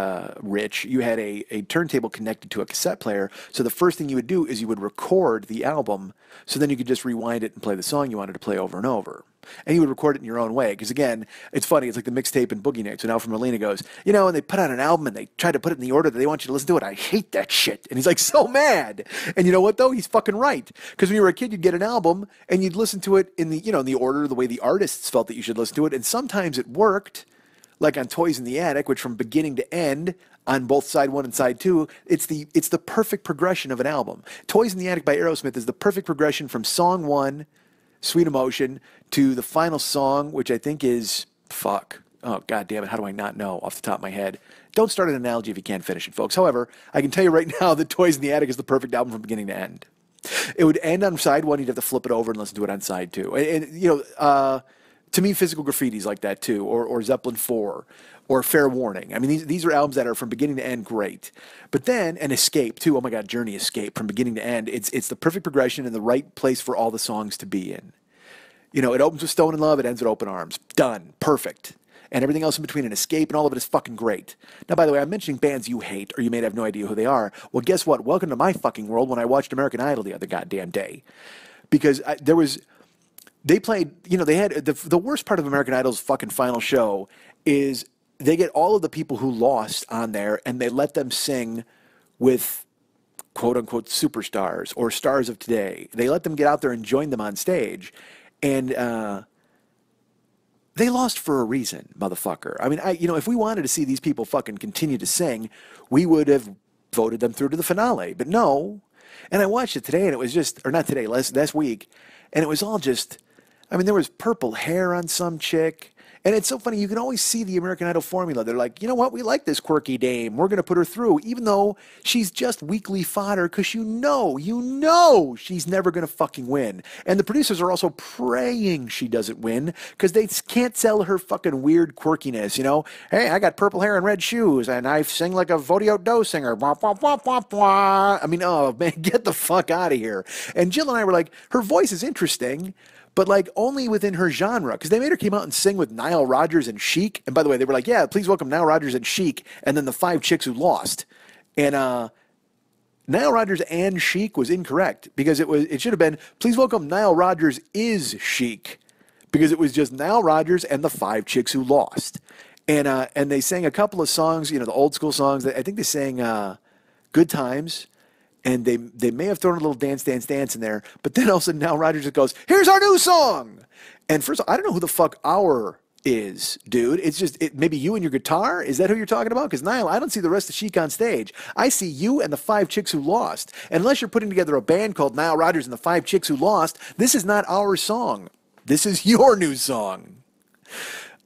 rich, you had a turntable connected to a cassette player. So the first thing you would do is you would record the album, so then you could just rewind it and play the song you wanted to play over and over. And you would record it in your own way. Because again, it's funny. It's like the mixtape in Boogie Nights. And Alfred Molina goes, and they put out an album and they try to put it in the order that they want you to listen to it. I hate that shit. And he's like, so mad. And you know what, though? He's fucking right. Because when you were a kid, you'd get an album and you'd listen to it in the, in the order, the way the artists felt that you should listen to it. And sometimes it worked. Like on Toys in the Attic, which from beginning to end, on both side 1 and side 2, it's the perfect progression of an album. Toys in the Attic by Aerosmith is the perfect progression from song 1, Sweet Emotion, to the final song, which I think is, fuck. Oh, God damn it, how do I not know off the top of my head? Don't start an analogy if you can't finish it, folks. However, I can tell you right now that Toys in the Attic is the perfect album from beginning to end. It would end on side 1, you'd have to flip it over and listen to it on side 2. And to me, Physical Graffiti's like that too, or Zeppelin 4, or Fair Warning. I mean, these are albums that are from beginning to end great. But then, and Escape too, oh my God, Journey, Escape, from beginning to end, it's the perfect progression and the right place for all the songs to be in. It opens with Stone in Love, it ends with Open Arms. Done. Perfect. And everything else in between, and Escape, and all of it is fucking great. Now, by the way, I'm mentioning bands you hate, or you may have no idea who they are. Well, guess what? Welcome to my fucking world when I watched American Idol the other goddamn day. Because they played, they had, the worst part of American Idol's fucking final show is they get all of the people who lost on there and they let them sing with quote unquote superstars or stars of today. They let them get out there and join them on stage. And they lost for a reason, motherfucker. I mean, if we wanted to see these people fucking continue to sing, we would have voted them through to the finale. But no. And I watched it today and it was just, or not today, last week. And it was all just, I mean, there was purple hair on some chick. And it's so funny, you can always see the American Idol formula. They're like, you know what, we like this quirky dame. We're going to put her through, even though she's just weekly fodder, because you know she's never going to fucking win. And the producers are also praying she doesn't win, because they can't sell her fucking weird quirkiness, Hey, I got purple hair and red shoes, and I sing like a Vodio Do singer. Blah, blah, blah, blah, blah. I mean, oh, man, get the fuck out of here. And Jill and I were like, her voice is interesting, but like only within her genre, because they made her came out and sing with Nile Rodgers and Chic. And by the way, they were like, yeah, please welcome Nile Rodgers and Chic, and then the 5 Chicks Who Lost. And Nile Rodgers and Chic was incorrect, because it should have been, please welcome Nile Rodgers is Chic, because it was just Nile Rodgers and the 5 Chicks Who Lost. And they sang a couple of songs, the old school songs. I think they sang Good Times, and they may have thrown a little Dance, Dance, Dance in there, but then all of a sudden Nile Rodgers just goes, here's our new song! And first of all, I don't know who the fuck our is, dude. It's just maybe you and your guitar. Is that who you're talking about? Because Niall, I don't see the rest of Chic on stage. I see you and the 5 Chicks Who Lost. And unless you're putting together a band called Nile Rodgers and the 5 Chicks Who Lost, this is not our song. This is your new song.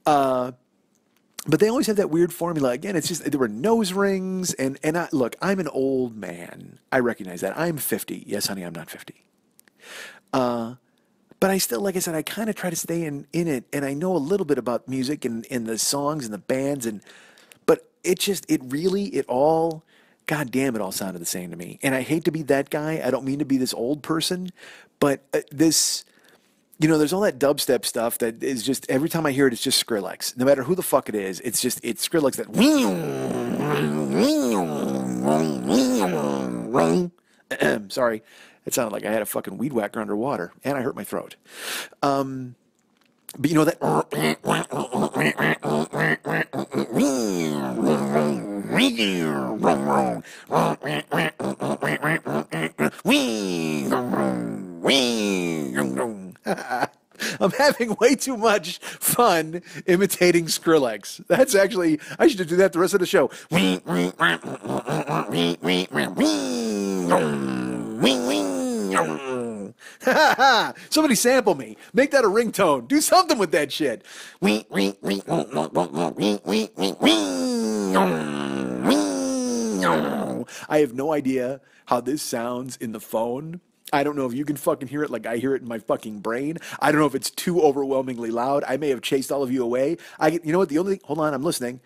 But they always have that weird formula. Again, it's just there were nose rings, and look, I'm an old man. I recognize that. I'm 50. Yes, honey, I'm not 50. But I still, like I said, I kind of try to stay in it, and I know a little bit about music and the songs and the bands, but it all, God damn, it all sounded the same to me. And I hate to be that guy. I don't mean to be this old person, but this, there's all that dubstep stuff that is just, every time I hear it, it's just Skrillex. No matter who the fuck it is, it's Skrillex that, sorry. It sounded like I had a fucking weed whacker underwater, and I hurt my throat. But that. I'm having way too much fun imitating Skrillex. That's actually, I should do that the rest of the show. Somebody sample me. Make that a ringtone. Do something with that shit. I have no idea how this sounds in the phone. I don't know if you can fucking hear it like I hear it in my fucking brain. I don't know if it's too overwhelmingly loud. I may have chased all of you away. You know what? Hold on, I'm listening.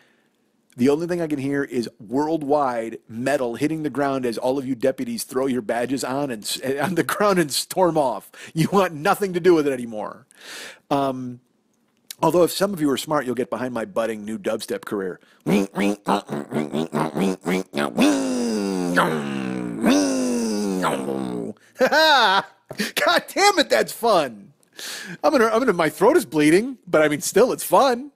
The only thing I can hear is worldwide metal hitting the ground as all of you deputies throw your badges on the ground and storm off. You want nothing to do with it anymore. Although if some of you are smart, you'll get behind my budding new dubstep career. God damn it, that's fun. My throat is bleeding, but I mean, still, it's fun.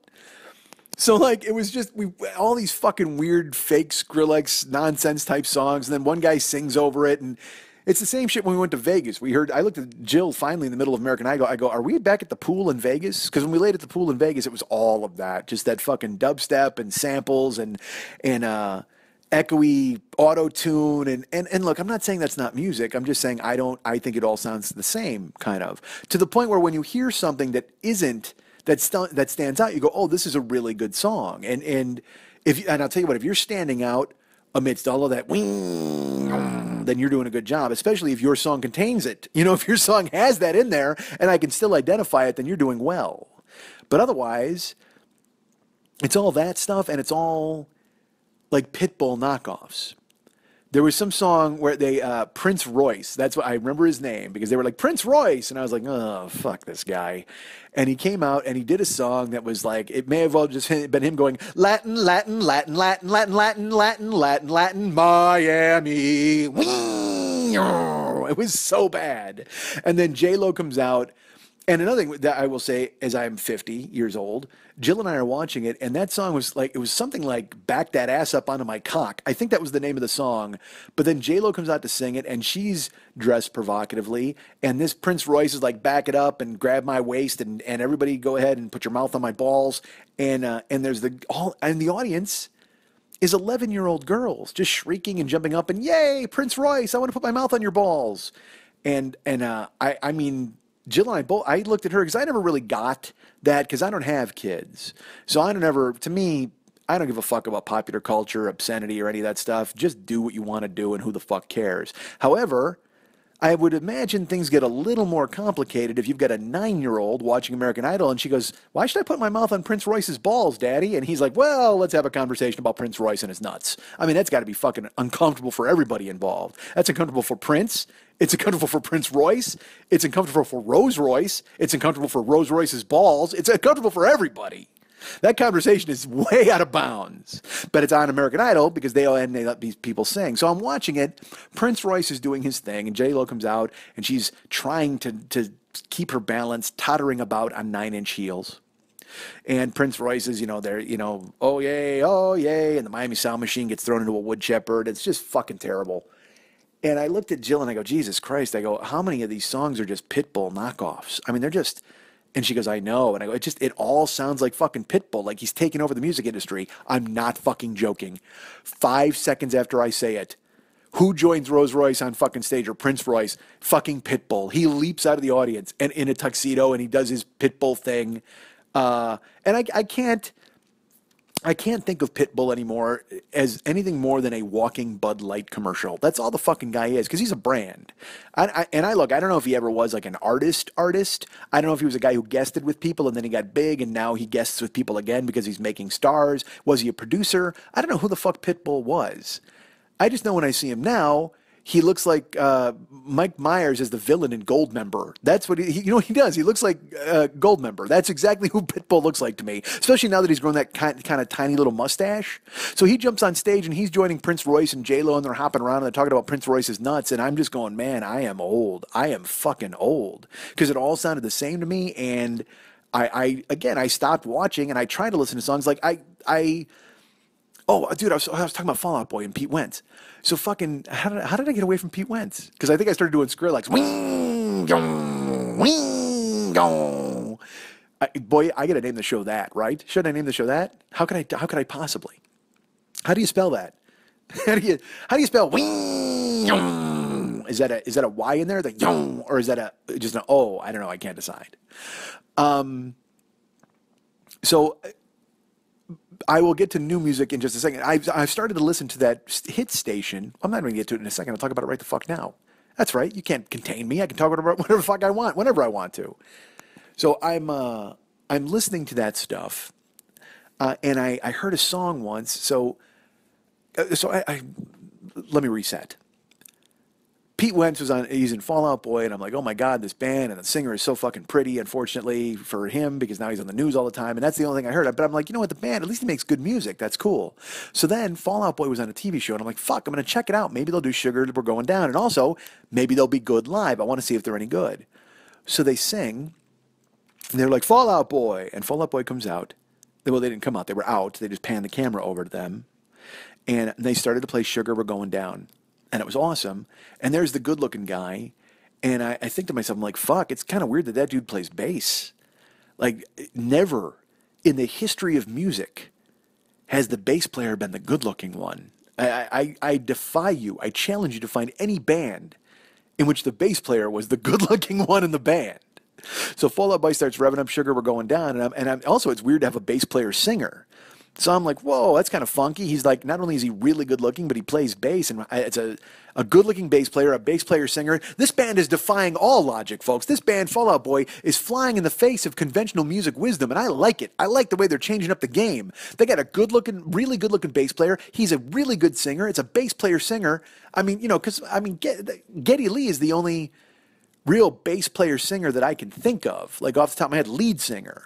So, like, it was just, all these fucking weird, fake Skrillex nonsense type songs, and then one guy sings over it, and it's the same shit when we went to Vegas. I looked at Jill finally in the middle of American Idol. I go, are we back at the pool in Vegas? Because when we laid at the pool in Vegas, it was all of that. Just that fucking dubstep and samples and echoey auto-tune. And look, I'm not saying that's not music. I'm just saying I think it all sounds the same, kind of. To the point where when you hear something that isn't, that stands out, you go, oh, this is a really good song. And I'll tell you what, if you're standing out amidst all of that, then you're doing a good job, especially if your song contains it. If your song has that in there and I can still identify it, then you're doing well. But otherwise, it's all that stuff, and it's all like Pitbull knockoffs. There was some song where they, Prince Royce, that's what I remember his name, because they were like, Prince Royce, and I was like, oh, fuck this guy. And he came out and he did a song that was like, it may have all just been him going, Latin, Latin, Latin, Latin, Latin, Latin, Latin, Latin, Latin, Miami. It was so bad. And then J-Lo comes out. And another thing that I will say, as I'm 50 years old, Jill and I are watching it, and that song was like, it was something like Back That Ass Up Onto My Cock. I think that was the name of the song. But then J-Lo comes out to sing it, and she's dressed provocatively, and this Prince Royce is like, back it up and grab my waist, and everybody go ahead and put your mouth on my balls. And there's the audience is 11-year-old girls just shrieking and jumping up and, yay, Prince Royce, I want to put my mouth on your balls. I mean, Jill and I both, I looked at her because I never really got that, because I don't have kids. So to me, I don't give a fuck about popular culture, obscenity, or any of that stuff. Just do what you want to do, and who the fuck cares. However, I would imagine things get a little more complicated if you've got a 9-year-old watching American Idol and she goes, "Why should I put my mouth on Prince Royce's balls, Daddy?" And he's like, "Well, let's have a conversation about Prince Royce and his nuts." I mean, that's got to be fucking uncomfortable for everybody involved. That's uncomfortable for Prince. It's uncomfortable for Prince Royce. It's uncomfortable for Rose Royce. It's uncomfortable for Rose Royce's balls. It's uncomfortable for everybody. That conversation is way out of bounds, but it's on American Idol because they let these people sing. So I'm watching it. Prince Royce is doing his thing, and J-Lo comes out, and she's trying to keep her balance, tottering about on 9-inch heels. And Prince Royce is, there, oh yay, and the Miami Sound Machine gets thrown into a wood shepherd. It's just fucking terrible. And I looked at Jill and I go, Jesus Christ, I go, how many of these songs are just Pitbull knockoffs? I mean, they're just... And she goes, I know. And I go, it all sounds like fucking Pitbull, like he's taking over the music industry. I'm not fucking joking. 5 seconds after I say it, who joins Rose Royce on fucking stage, or Prince Royce? Fucking Pitbull. He leaps out of the audience and in a tuxedo and he does his Pitbull thing. And I can't think of Pitbull anymore as anything more than a walking Bud Light commercial. That's all the fucking guy is, because he's a brand. I don't know if he ever was like an artist. I don't know if he was a guy who guested with people and then he got big and now he guests with people again because he's making stars. Was he a producer? I don't know who the fuck Pitbull was. I just know when I see him now, he looks like Mike Myers as the villain in Goldmember. That's what he does. He looks like Goldmember. That's exactly who Pitbull looks like to me, especially now that he's grown that kind of tiny little mustache. So he jumps on stage and he's joining Prince Royce and J-Lo, and they're hopping around and they're talking about Prince Royce's nuts, and I'm just going, man, I am old. I am fucking old, because it all sounded the same to me, and I stopped watching and I tried to listen to songs like Oh, dude, I was talking about Fall Out Boy and Pete Wentz. So fucking, how did I get away from Pete Wentz? Because I think I started doing Skrillex. Wing, dong, wing, dong. Boy, I got to name the show that, right? Should I name the show that? How could I possibly? How do you spell that? How do you spell wing, dong? Is that a Y in there, the yong, or is that just an O? I don't know. I can't decide. So I will get to new music in just a second. I've started to listen to that hit station. I'm not going to get to it in a second. I'll talk about it right the fuck now. That's right. You can't contain me. I can talk about whatever the fuck I want, whenever I want to. So I'm listening to that stuff, and I heard a song once. So I let me reset. Pete Wentz he's in Fall Out Boy, and I'm like, oh my God, this band, and the singer is so fucking pretty, unfortunately for him, because now he's on the news all the time, and that's the only thing I heard. But I'm like, you know what, the band, at least he makes good music, that's cool. So then Fall Out Boy was on a TV show, and I'm like, fuck, I'm going to check it out. Maybe they'll do Sugar, We're Going Down, and also, maybe they'll be good live. I want to see if they're any good. So they sing, and they're like, Fall Out Boy, and Fall Out Boy comes out. Well, they didn't come out, they were out. They just panned the camera over to them, and they started to play Sugar, We're Going Down. And it was awesome. And there's the good-looking guy. And I think to myself, I'm like, fuck, it's kind of weird that dude plays bass. Like, never in the history of music has the bass player been the good-looking one. I defy you. I challenge you to find any band in which the bass player was the good-looking one in the band. So Fall Out Boy starts revving up Sugar, We're Going Down. And I'm also, it's weird to have a bass player singer. So I'm like, whoa, that's kind of funky. He's like, not only is he really good looking, but he plays bass. And it's a good looking bass player singer. This band is defying all logic, folks. This band, Fall Out Boy, is flying in the face of conventional music wisdom. And I like it. I like the way they're changing up the game. They got a really good looking bass player. He's a really good singer. It's a bass player singer. I mean, Geddy Lee is the only real bass player singer that I can think of. Like off the top of my head, lead singer.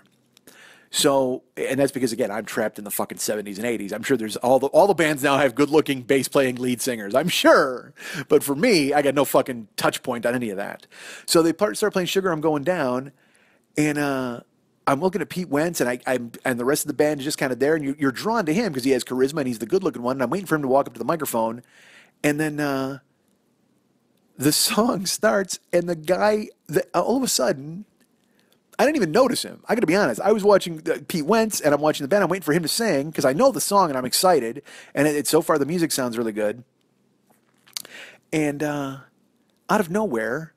So, and that's because, again, I'm trapped in the fucking 70s and 80s. I'm sure there's all the bands now have good-looking bass-playing lead singers. I'm sure. But for me, I got no fucking touch point on any of that. So they start playing Sugar, I'm Going Down, and I'm looking at Pete Wentz, and and the rest of the band is just kind of there, and you're drawn to him because he has charisma, and he's the good-looking one, and I'm waiting for him to walk up to the microphone, and then the song starts, and the guy, all of a sudden, I didn't even notice him. I got to be honest. I was watching Pete Wentz, and I'm watching the band. I'm waiting for him to sing because I know the song, and I'm excited. And so far, the music sounds really good. And out of nowhere,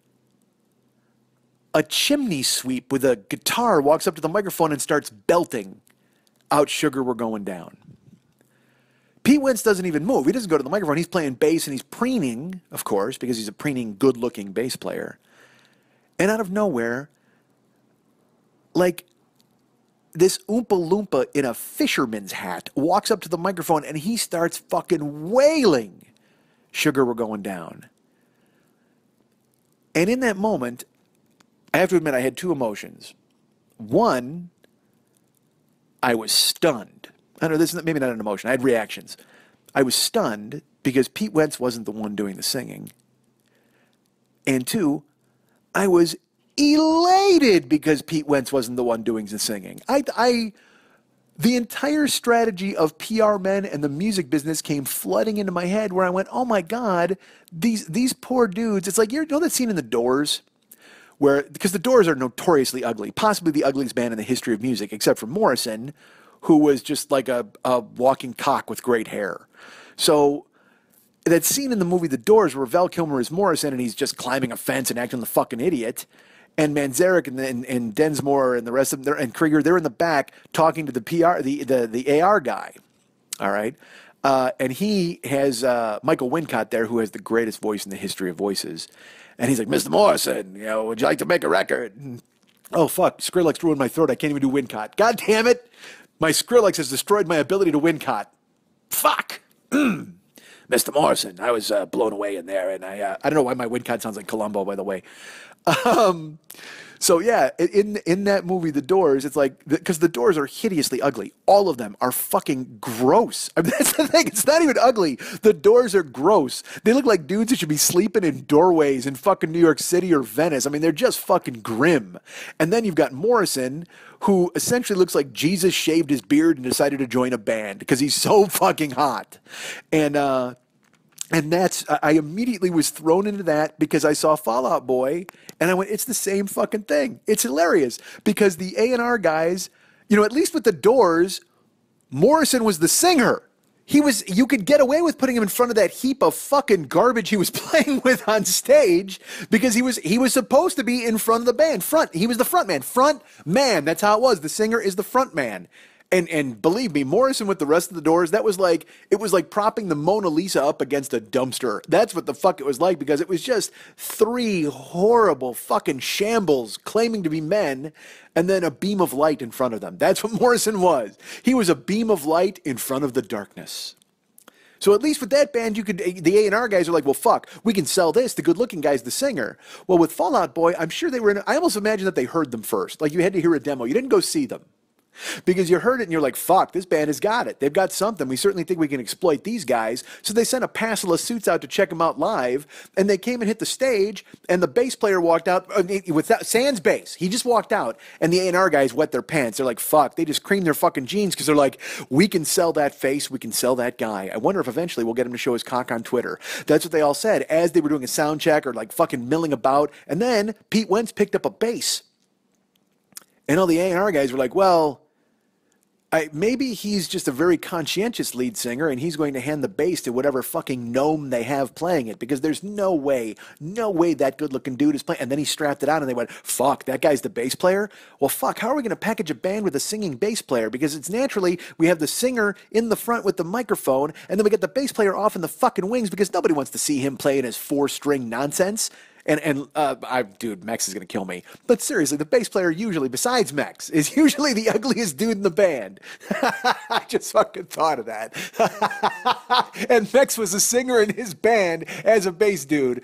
a chimney sweep with a guitar walks up to the microphone and starts belting out Sugar, We're Going Down. Pete Wentz doesn't even move. He doesn't go to the microphone. He's playing bass and he's preening, of course, because he's a preening, good-looking bass player. And out of nowhere, like, this Oompa Loompa in a fisherman's hat walks up to the microphone and he starts fucking wailing, "Sugar, we're going down." And in that moment, I have to admit I had two emotions. One, I was stunned. I know this is maybe not an emotion. I had reactions. I was stunned because Pete Wentz wasn't the one doing the singing. And two, I was elated because Pete Wentz wasn't the one doing the singing. The entire strategy of PR men and the music business came flooding into my head where I went, oh my God, these poor dudes. It's like, you know that scene in The Doors? Where, because the Doors are notoriously ugly, possibly the ugliest band in the history of music, except for Morrison, who was just like a walking cock with great hair. So that scene in the movie The Doors where Val Kilmer is Morrison and he's just climbing a fence and acting the fucking idiot, and Manzarek and Densmore and the rest of them, and Krieger, they're in the back talking to the PR, the AR guy, all right? And he has Michael Wincott there, who has the greatest voice in the history of voices. And he's like, "Mr. Morrison, would you like to make a record?" And, oh, fuck, Skrillex ruined my throat. I can't even do Wincott. God damn it. My Skrillex has destroyed my ability to Wincott. Fuck. Mr. Morrison, I was blown away in there. And I don't know why my Wincott sounds like Columbo, by the way. So yeah, in that movie, The Doors, it's like, because the Doors are hideously ugly. All of them are fucking gross. I mean, that's the thing. It's not even ugly. The Doors are gross. They look like dudes who should be sleeping in doorways in fucking New York City or Venice. I mean, they're just fucking grim. And then you've got Morrison, who essentially looks like Jesus shaved his beard and decided to join a band because he's so fucking hot. And that's, I immediately was thrown into that because I saw Fall Out Boy and I went, it's the same fucking thing. It's hilarious because the A&R guys, at least with the Doors, Morrison was the singer. You could get away with putting him in front of that heap of fucking garbage he was playing with on stage because he was supposed to be in front of the band. He was the front man. Front man. That's how it was. The singer is the front man. And believe me, Morrison with the rest of the Doors, it was like propping the Mona Lisa up against a dumpster. That's what the fuck it was like, because it was just three horrible fucking shambles claiming to be men and then a beam of light in front of them. That's what Morrison was. He was a beam of light in front of the darkness. So at least with that band, the A&R guys are like, well, fuck, we can sell this. The good-looking guy's the singer. Well, with Fall Out Boy, I'm sure I almost imagine that they heard them first. Like, you had to hear a demo. You didn't go see them. Because you heard it and you're like, fuck, this band has got it. They've got something. We certainly think we can exploit these guys. So they sent a passel of suits out to check them out live. And they came and hit the stage. And the bass player walked out with sans bass. He just walked out. And the A&R guys wet their pants. They're like, fuck. They just creamed their fucking jeans because they're like, we can sell that face. We can sell that guy. I wonder if eventually we'll get him to show his cock on Twitter. That's what they all said as they were doing a sound check or like fucking milling about. And then Pete Wentz picked up a bass. And all the A&R guys were like, well, maybe he's just a very conscientious lead singer and he's going to hand the bass to whatever fucking gnome they have playing it, because there's no way that good-looking dude is playing. And then he strapped it on and they went, fuck, that guy's the bass player? Well, fuck, how are we going to package a band with a singing bass player? Because it's naturally, we have the singer in the front with the microphone and then we get the bass player off in the fucking wings because nobody wants to see him playing his four-string nonsense. Dude, Mex is going to kill me. But seriously, the bass player usually, besides Mex, is usually the ugliest dude in the band. I just fucking thought of that. And Mex was a singer in his band as a bass dude.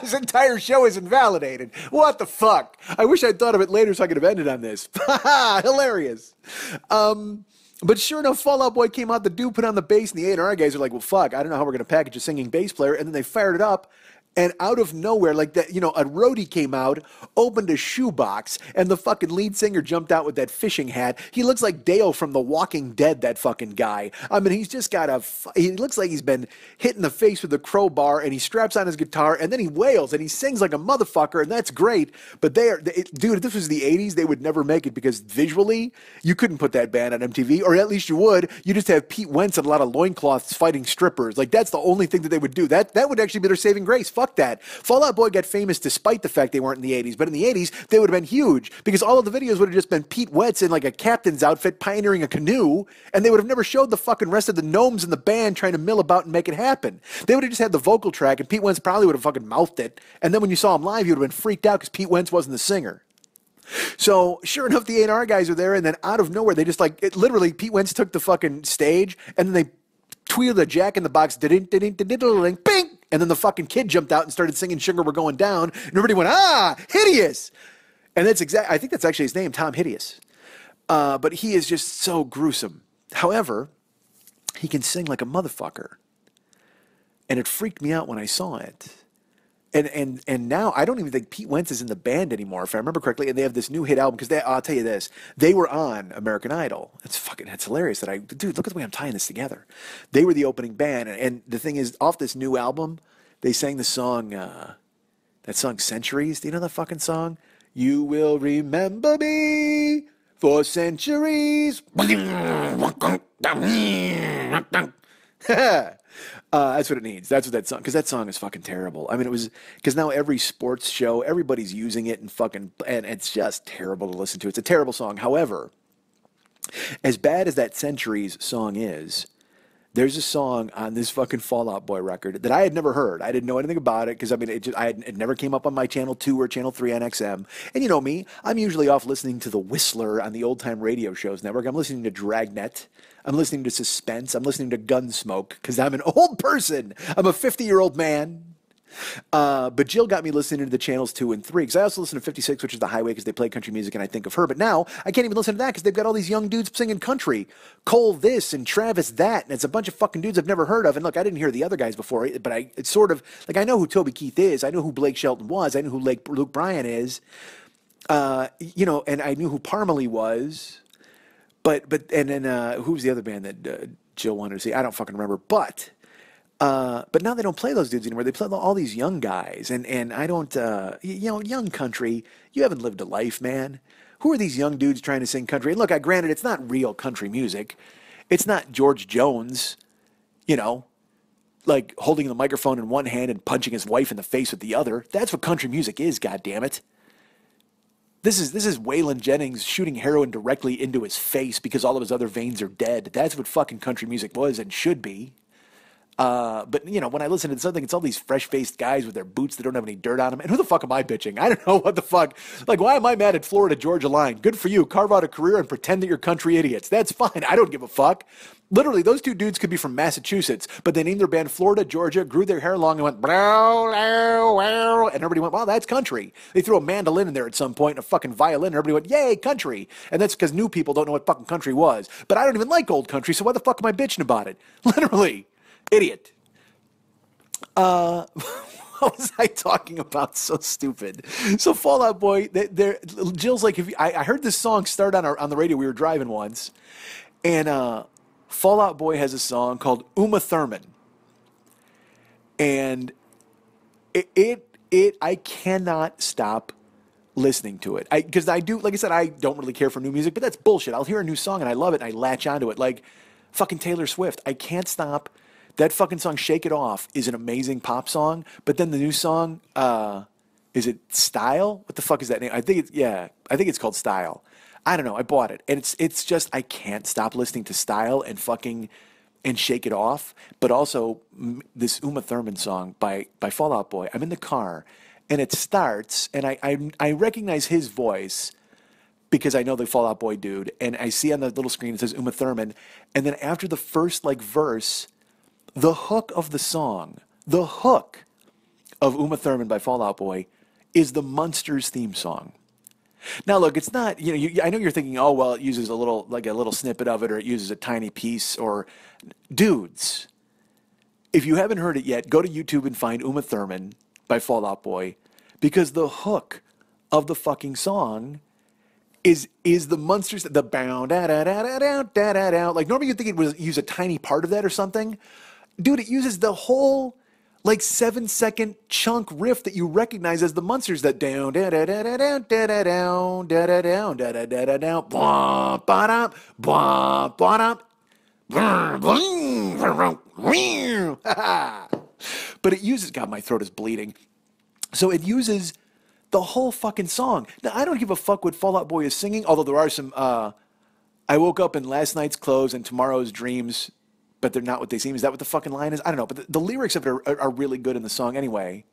This entire show is invalidated. What the fuck? I wish I'd thought of it later so I could have ended on this. Hilarious. But sure enough, Fall Out Boy came out, the dude put on the bass, and the A&R guys are like, well, fuck, I don't know how we're going to package a singing bass player. And then they fired it up. And out of nowhere, like that, a roadie came out, opened a shoebox, and the fucking lead singer jumped out with that fishing hat. He looks like Dale from The Walking Dead, that fucking guy. I mean, he's just got he looks like he's been hit in the face with a crowbar, and he straps on his guitar, and then he wails, and he sings like a motherfucker, and that's great. But dude, if this was the 80s, they would never make it, because visually, you couldn't put that band on MTV, or at least you would. You just have Pete Wentz and a lot of loincloths fighting strippers. Like, that's the only thing that they would do. That would actually be their saving grace. Fuck fuck that. Fall Out Boy got famous despite the fact they weren't in the 80s, but in the 80s, they would have been huge because all of the videos would have just been Pete Wentz in like a captain's outfit pioneering a canoe, and they would have never showed the fucking rest of the gnomes in the band trying to mill about and make it happen. They would have just had the vocal track, and Pete Wentz probably would have fucking mouthed it, and then when you saw him live, you would have been freaked out because Pete Wentz wasn't the singer. So sure enough, the A&R guys are there, and then out of nowhere, they just like, literally, Pete Wentz took the fucking stage, and then they tweeted a Jack in the Box, bing, and then the fucking kid jumped out and started singing Sugar We're Going Down, and everybody went, ah, Hideous! And that's I think that's actually his name, Tom Hideous. But he is just so gruesome. However, he can sing like a motherfucker. And it freaked me out when I saw it. And now I don't even think Pete Wentz is in the band anymore, if I remember correctly. And they have this new hit album because I'll tell you this, they were on American Idol. It's hilarious that dude, look at the way I'm tying this together. They were the opening band, and the thing is, off this new album, they sang the song, that song Centuries. Do you know that fucking song? You will remember me for centuries. That's what it needs. That's what that song, because that song is fucking terrible. I mean, it was, because now every sports show, everybody's using it and it's just terrible to listen to. It's a terrible song. However, as bad as that Centuries song is, there's a song on this fucking Fall Out Boy record that I had never heard. I didn't know anything about it because, I mean, it never came up on my Channel 2 or Channel 3 on XM. And you know me, I'm usually off listening to The Whistler on the Old Time Radio Shows Network. I'm listening to Dragnet. I'm listening to Suspense. I'm listening to Gunsmoke because I'm an old person. I'm a 50-year-old man. But Jill got me listening to the channels 2 and 3 because I also listen to 56, which is the highway because they play country music and I think of her. But now I can't even listen to that because they've got all these young dudes singing country. Cole this and Travis that, and it's a bunch of fucking dudes I've never heard of. And look, I didn't hear the other guys before, but it's sort of like I know who Toby Keith is. I know who Blake Shelton was. I know who Luke Bryan is. You know, and I knew who Parmalee was. But then who's the other band that Jill wanted to see? I don't fucking remember. But now they don't play those dudes anymore. They play all these young guys, and I don't, you know, young country. You haven't lived a life, man. Who are these young dudes trying to sing country? And look, granted, it's not real country music. It's not George Jones, you know, like holding the microphone in one hand and punching his wife in the face with the other. That's what country music is, goddammit. This is Waylon Jennings shooting heroin directly into his face because all of his other veins are dead. That's what fucking country music was and should be. But, you know, when I listen to something, it's all these fresh-faced guys with their boots that don't have any dirt on them. And who the fuck am I bitching? I don't know what the fuck. Like, why am I mad at Florida-Georgia line? Good for you. Carve out a career and pretend that you're country idiots. That's fine. I don't give a fuck. Literally, those two dudes could be from Massachusetts, but they named their band Florida, Georgia, grew their hair long and went, and everybody went, wow, that's country. They threw a mandolin in there at some point and a fucking violin, and everybody went, yay, country. And that's because new people don't know what fucking country was. But I don't even like old country, so why the fuck am I bitching about it? Literally. Idiot. What was I talking about? So stupid. So Fall Out Boy, Jill's like, I heard this song start on the radio. We were driving once, and Fall Out Boy has a song called Uma Thurman, and I cannot stop listening to it. Because I do, like I said, I don't really care for new music, but that's bullshit. I'll hear a new song and I love it and I latch onto it. Like fucking Taylor Swift. I can't stop. That fucking song, Shake It Off, is an amazing pop song. But then the new song, is it Style? What the fuck is that name? I think it's called Style. I don't know. I bought it. And it's just, I can't stop listening to Style and Shake It Off. But also this Uma Thurman song by Fall Out Boy. I'm in the car and it starts and I recognize his voice because I know the Fall Out Boy dude. And I see on the little screen it says Uma Thurman. And then after the first verse, the hook of the song, the hook of Uma Thurman by Fall Out Boy is the Munsters theme song. Now, look, it's not, I know you're thinking, oh, well, it uses a little snippet of it or it uses a tiny piece or dudes. If you haven't heard it yet, go to YouTube and find Uma Thurman by Fall Out Boy because the hook of the fucking song is the Munsters, the bow, da da da da da da da da. Like normally you'd think it would use a tiny part of that or something. Dude, it uses the whole 7-second chunk riff that you recognize as the Munsters. That down da da da da da da da down da da down da da da da down blah ba blah But it uses, God, my throat is bleeding. So it uses the whole fucking song. Now, I don't give a fuck what Fall Out Boy is singing, although there are some, I woke up in last night's clothes and tomorrow's dreams, but they're not what they seem. Is that what the fucking line is? I don't know. But the lyrics of it are really good in the song anyway.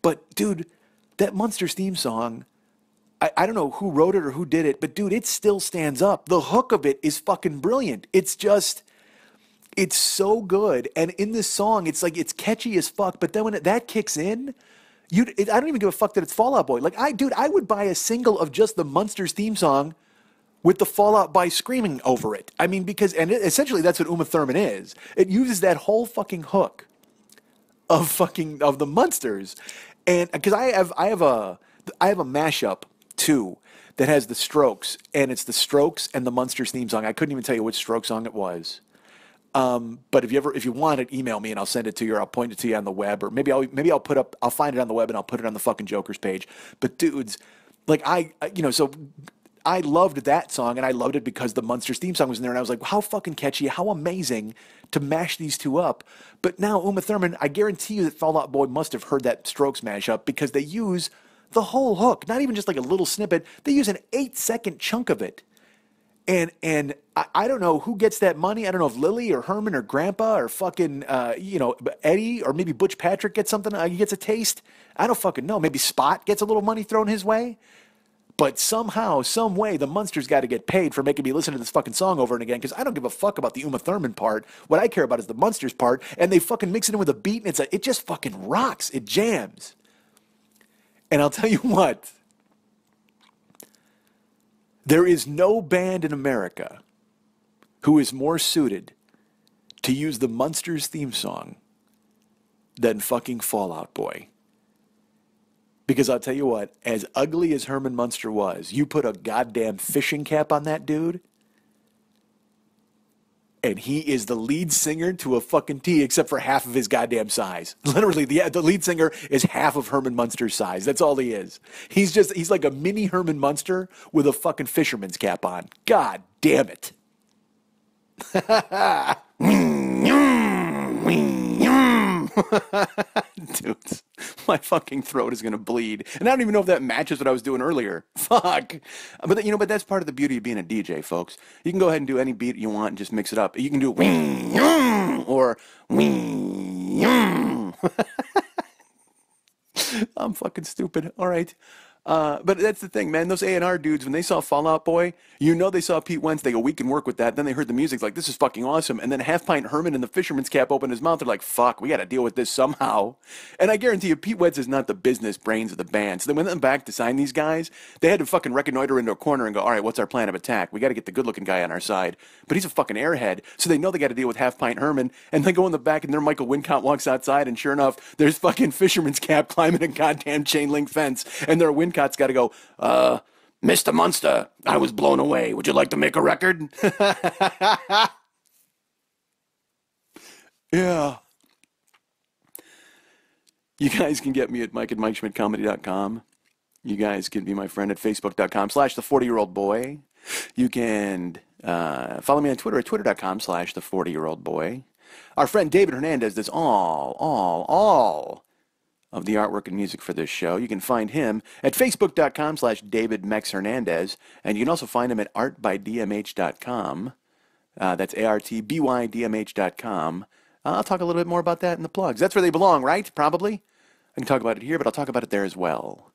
But, dude, that Munsters theme song, I don't know who wrote it or who did it, but, dude, it still stands up. The hook of it is fucking brilliant. It's just, it's so good. And in this song, it's like, it's catchy as fuck. But then when that kicks in, I don't even give a fuck that it's Fall Out Boy. Like, I would buy a single of just the Munsters theme song with the Fall Out Boy screaming over it. I mean, essentially that's what Uma Thurman is. It uses that whole fucking hook of the Munsters. And because I have a mashup too that has the Strokes, and it's the Strokes and the Munsters theme song. I couldn't even tell you which Strokes song it was. But if you want it, email me and I'll send it to you, or I'll point it to you on the web, or maybe I'll find it on the web and I'll put it on the fucking Joker's page. But dudes, like so I loved that song, and I loved it because the Munsters theme song was in there, and I was like, how fucking catchy, how amazing to mash these two up. But now Uma Thurman, I guarantee you that Fall Out Boy must have heard that Strokes mashup, because they use the whole hook, not even just like a little snippet. They use an 8-second chunk of it. And I don't know who gets that money. I don't know if Lily or Herman or Grandpa or fucking, Eddie, or maybe Butch Patrick gets something. He gets a taste. I don't fucking know. Maybe Spot gets a little money thrown his way. But somehow, some way, the Munsters got to get paid for making me listen to this fucking song over and again, because I don't give a fuck about the Uma Thurman part. What I care about is the Munsters part, and they fucking mix it in with a beat, and it just fucking rocks. It jams. And I'll tell you what. There is no band in America who is more suited to use the Munsters theme song than fucking Fall Out Boy. Because I'll tell you what, as ugly as Herman Munster was, you put a goddamn fishing cap on that dude, and he is the lead singer to a fucking T, except for half of his goddamn size. Literally, the lead singer is half of Herman Munster's size. That's all he is. He's like a mini Herman Munster with a fucking fisherman's cap on. God damn it. Dudes, my fucking throat is gonna bleed, and I don't even know if that matches what I was doing earlier. Fuck. But that's part of the beauty of being a DJ, folks. You can go ahead and do any beat you want and just mix it up. You can do or I'm fucking stupid. All right. But that's the thing, man. Those A&R dudes, when they saw Fall Out Boy, they saw Pete Wentz. They go, we can work with that. Then they heard the music, like, this is fucking awesome. And then Half-Pint Herman and the fisherman's cap opened his mouth. They're like, fuck, we got to deal with this somehow. And I guarantee you, Pete Wentz is not the business brains of the band. So they went back to sign these guys. They had to fucking reconnoiter into a corner and go, all right, what's our plan of attack? We got to get the good-looking guy on our side. But he's a fucking airhead. So they know they got to deal with Half-Pint Herman. And they go in the back, and their Michael Wincott walks outside. And sure enough, there's fucking fisherman's cap climbing a goddamn chain link fence. And their Wincott's got to go, Mr. Munster, I was blown away. Would you like to make a record? Yeah. You guys can get me at mike@MikeSchmidtComedy.com. You guys can be my friend at Facebook.com/the40-year-old-boy. You can follow me on Twitter at Twitter.com/the40-year-old-boy. Our friend David Hernandez does all of the artwork and music for this show. You can find him at Facebook.com/DavidMexHernandez, and you can also find him at ArtByDMH.com. That's ArtByDMH.com. I'll talk a little bit more about that in the plugs. That's where they belong, right? Probably. I can talk about it here, but I'll talk about it there as well.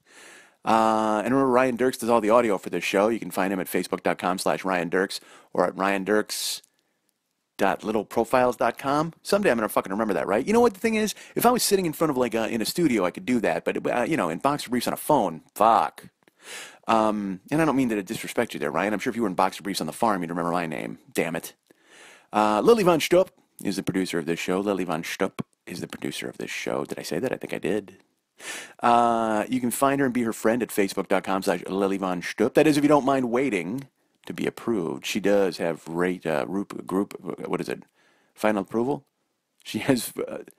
And remember, Ryan Dirks does all the audio for this show. You can find him at Facebook.com/Ryan Dirks or at RyanDirks.littleprofiles.com. Someday I'm going to fucking remember that, right? You know what the thing is? If I was sitting in front of, like, in a studio, I could do that. But, in boxer briefs on a phone, fuck. And I don't mean to disrespect you there, Ryan. I'm sure if you were in boxer briefs on the farm, you'd remember my name. Damn it. Lily Von Stupp is the producer of this show. Lily Von Stupp is the producer of this show. Did I say that? I think I did. You can find her and be her friend at Facebook.com/Lily Von Stupp. That is, if you don't mind waiting to be approved. She does have group, what is it? Final approval? She has, God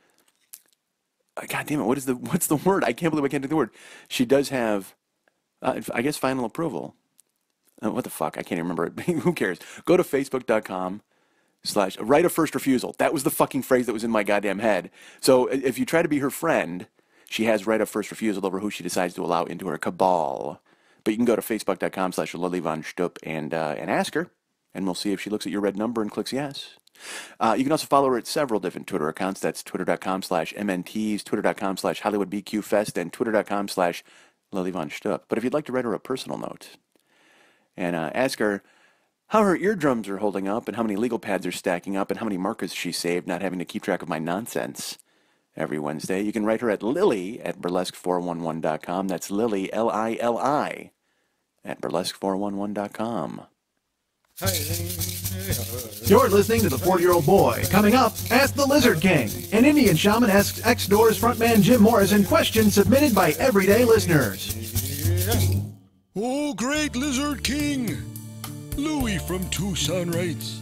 damn it, what's the word? I can't believe I can't do the word. She does have, I guess, final approval. What the fuck? I can't even remember it. Who cares? Go to Facebook.com slash right of first refusal. That was the fucking phrase that was in my goddamn head. So if you try to be her friend, she has right of first refusal over who she decides to allow into her cabal. But you can go to facebook.com/LilyVonStupp and ask her, and we'll see if she looks at your red number and clicks yes. You can also follow her at several different Twitter accounts. That's twitter.com/MNTs, twitter.com/HollywoodBQFest, and twitter.com/LilyVonStupp. But if you'd like to write her a personal note and ask her how her eardrums are holding up and how many legal pads are stacking up and how many markers she saved not having to keep track of my nonsense every Wednesday, you can write her at lily@burlesque411.com. That's Lily, Lili, at burlesque411.com. You're listening to The 40-Year-Old Boy. Coming up, Ask the Lizard King. An Indian shaman asks X-Doors frontman Jim Morrison questions submitted by everyday listeners. Oh, great Lizard King! Louis from Tucson writes,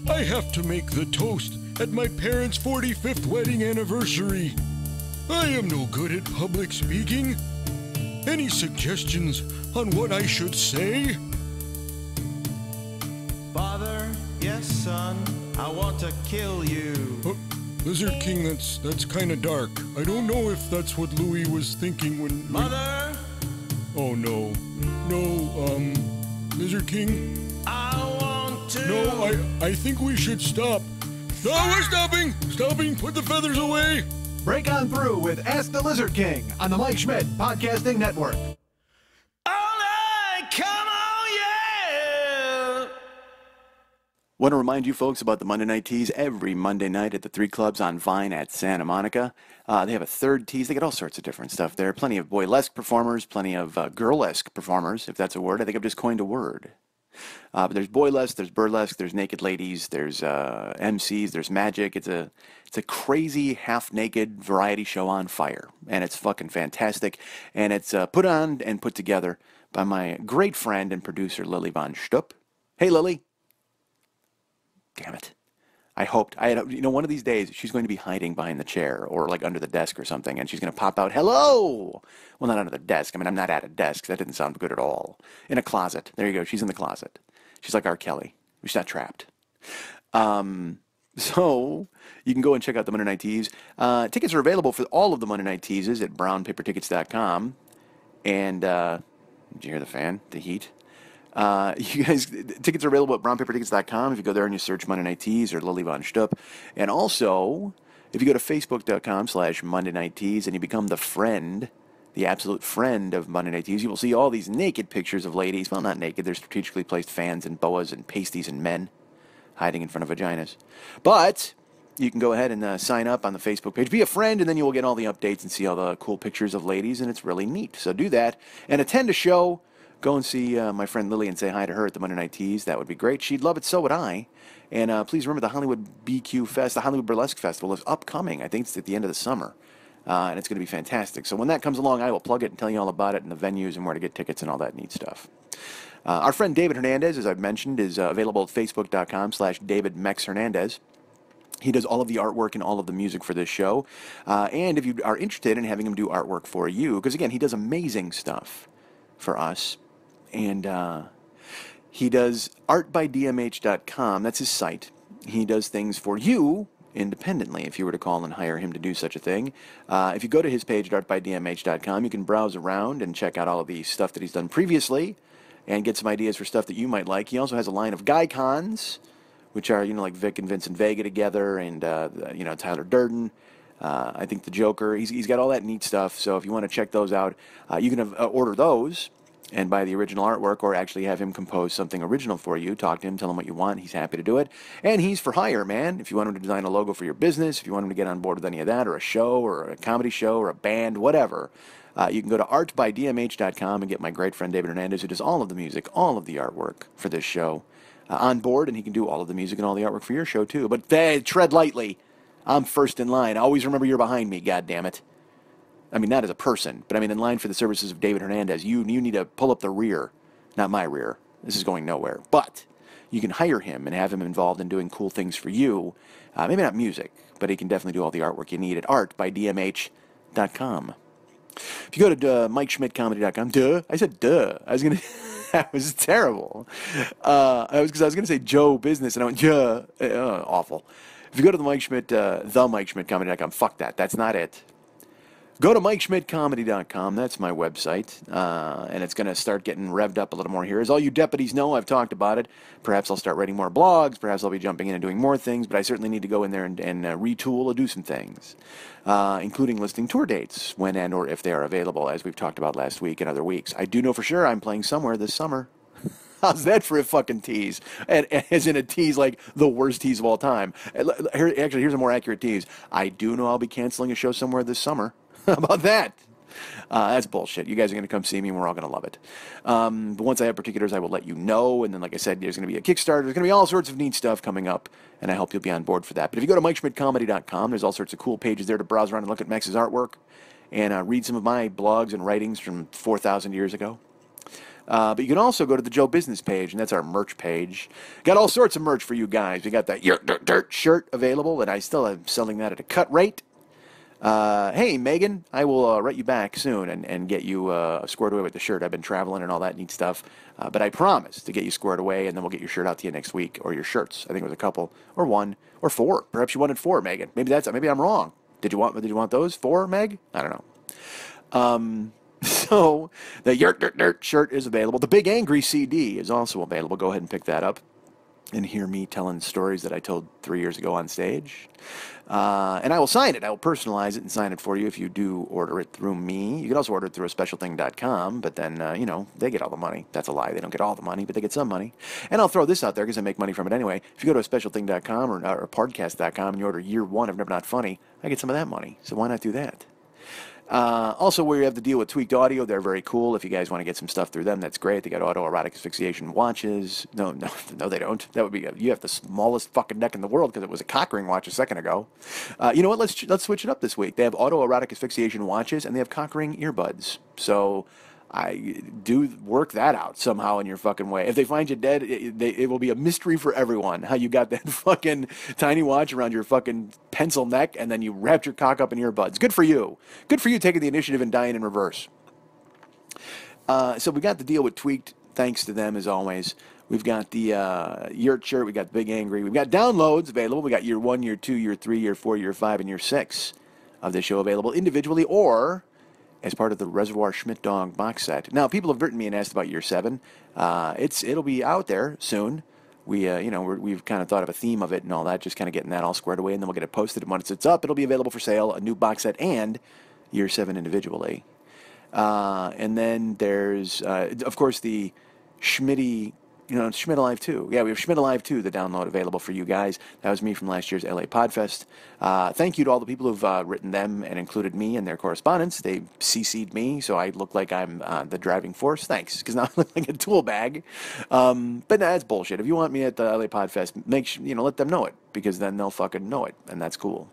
I have to make the toast at my parents' 45th wedding anniversary. I am no good at public speaking. Any suggestions on what I should say? Father, yes, son, I want to kill you. Lizard King, that's kind of dark. I don't know if that's what Louis was thinking when... Mother! Oh, no. No, Lizard King? I want to... No, I think we should stop. No, we're stopping! Stopping! Put the feathers away! Break on through with Ask the Lizard King on the Mike Schmidt Podcasting Network. All right, come on, yeah! Want to remind you folks about the Monday Night Teas every Monday night at the 3 Clubs on Vine at Santa Monica. They have a third tease. They get all sorts of different stuff there. Plenty of boylesque performers, plenty of girlesque performers, if that's a word. I think I've just coined a word. But there's boylesque, there's burlesque, there's naked ladies, there's MCs, there's magic. It's a crazy half-naked variety show on fire, and it's fucking fantastic. And it's put on and put together by my great friend and producer Lily Von Stupp. Hey, Lily. Damn it. I hoped. One of these days, she's going to be hiding behind the chair or like under the desk or something, and she's going to pop out, hello! Well, not under the desk. I mean, I'm not at a desk. That didn't sound good at all. In a closet. There you go. She's in the closet. She's like R. Kelly. She's not trapped. So, you can go and check out the Monday Night Teas. Tickets are available for all of the Monday Night Teases at brownpapertickets.com. And, did you hear the fan? The heat? You guys, tickets are available at brownpapertickets.com. If you go there and you search Monday Night Teas or Lily Von Stupp. And also, if you go to facebook.com/Monday Night Teas and you become the friend, the absolute friend of Monday Night Teas, you will see all these naked pictures of ladies. Well, not naked. They're strategically placed fans and boas and pasties and men hiding in front of vaginas. But you can go ahead and sign up on the Facebook page. Be a friend, and then you will get all the updates and see all the cool pictures of ladies, and it's really neat. So do that. And attend a show. Go and see my friend Lily and say hi to her at the Monday Night Teas. That would be great. She'd love it. So would I. And please remember the Hollywood BQ Fest, the Hollywood Burlesque Festival is upcoming. I think it's at the end of the summer. And it's going to be fantastic. So when that comes along, I will plug it and tell you all about it and the venues and where to get tickets and all that neat stuff. Our friend David Hernandez, as I've mentioned, is available at facebook.com/DavidMexHernandez. He does all of the artwork and all of the music for this show. And if you are interested in having him do artwork for you, because again, he does amazing stuff for us. And he does artbydmh.com. That's his site. He does things for you independently, if you were to call and hire him to do such a thing. If you go to his page at artbydmh.com, you can browse around and check out all of the stuff that he's done previously and get some ideas for stuff that you might like. He also has a line of guy cons, which are, like Vic and Vincent Vega together and, Tyler Durden. I think the Joker. He's got all that neat stuff. So if you want to check those out, you can order those and buy the original artwork, or actually have him compose something original for you. Talk to him, tell him what you want. He's happy to do it. And he's for hire, man. If you want him to design a logo for your business, if you want him to get on board with any of that, or a show, or a comedy show, or a band, whatever, you can go to artbydmh.com and get my great friend David Hernandez, who does all of the music, all of the artwork for this show, on board, and he can do all of the music and all the artwork for your show, too. But tread lightly. I'm first in line. Always remember you're behind me, goddammit. I mean, not as a person, but I mean in line for the services of David Hernandez. You need to pull up the rear, not my rear. This is going nowhere. But you can hire him and have him involved in doing cool things for you. Maybe not music, but he can definitely do all the artwork you need at artbydmh.com. If you go to MikeSchmidtComedy.com, I said duh. I was going to... That was terrible. I was going to say Joe Business, and I went, yeah, awful. If you go to the Mike Schmidt, themikeshmidtcomedy.com, fuck that. That's not it. Go to MikeSchmidtComedy.com. That's my website. And it's going to start getting revved up a little more here. As all you deputies know, I've talked about it. Perhaps I'll start writing more blogs. Perhaps I'll be jumping in and doing more things. But I certainly need to go in there and retool or do some things, including listing tour dates when and or if they are available, as we've talked about last week and other weeks. I do know for sure I'm playing somewhere this summer. How's that for a fucking tease? And as in a tease like the worst tease of all time. Here's a more accurate tease. I do know I'll be canceling a show somewhere this summer. How about that? That's bullshit. You guys are going to come see me and we're all going to love it. But once I have particulars, I will let you know. And then, like I said, there's going to be a Kickstarter. There's going to be all sorts of neat stuff coming up. And I hope you'll be on board for that. But if you go to MikeSchmidtComedy.com, there's all sorts of cool pages there to browse around and look at Max's artwork and read some of my blogs and writings from 4,000 years ago. But you can also go to the Joe Business page, and that's our merch page. Got all sorts of merch for you guys. We got that Dirt shirt available, and I still am selling that at a cut rate. Hey, Megan, I will write you back soon and get you squared away with the shirt. I've been traveling and all that neat stuff. But I promise to get you squared away, and then we'll get your shirt out to you next week, or your shirts. I think it was a couple, or one, or four. Perhaps you wanted four, Megan. Maybe I'm wrong. Did you want those? Four, Meg? I don't know. So the Dirt shirt is available. The Big Angry CD is also available. Go ahead and pick that up and hear me telling stories that I told 3 years ago on stage. And I will sign it. I will personalize it and sign it for you if you do order it through me. You can also order it through a specialthing.com, but then, they get all the money. That's a lie. They don't get all the money, but they get some money. And I'll throw this out there because I make money from it anyway. If you go to a specialthing.com or podcast.com and you order year one of Never Not Funny, I get some of that money. So why not do that? Also, we have the deal with Tweaked Audio. They're very cool. If you guys want to get some stuff through them, that's great. They got autoerotic asphyxiation watches. No, they don't. That would be you have the smallest fucking neck in the world because it was a cock ring watch a second ago. You know what? Let's switch it up this week. They have autoerotic asphyxiation watches and they have cock ring earbuds. So I do work that out somehow in your fucking way. If they find you dead, it will be a mystery for everyone how you got that fucking tiny watch around your fucking pencil neck and then you wrapped your cock up in earbuds. Good for you. Good for you taking the initiative and dying in reverse. So we got the deal with Tweaked. Thanks to them as always. We've got the Yurt shirt. We got the Big Angry. We've got downloads available. We got year 1, year 2, year 3, year 4, year 5, and year 6 of the show available individually or as part of the Reservoir Schmidt Dog box set. Now, people have written me and asked about year 7. It'll be out there soon. We've kind of thought of a theme of it and all that, just kind of getting that all squared away, and then we'll get it posted. And once it's up, it'll be available for sale, a new box set and year 7 individually. And then there's, of course, the Schmitty, Schmidt Alive 2. Yeah, we have Schmidt Alive 2, the download available for you guys. That was me from last year's LA Podfest. Thank you to all the people who've written them and included me in their correspondence. They CC'd me, so I look like I'm the driving force. Thanks, because now I look like a tool bag. But that's bullshit. If you want me at the LA Podfest, let them know it, because then they'll fucking know it, and that's cool.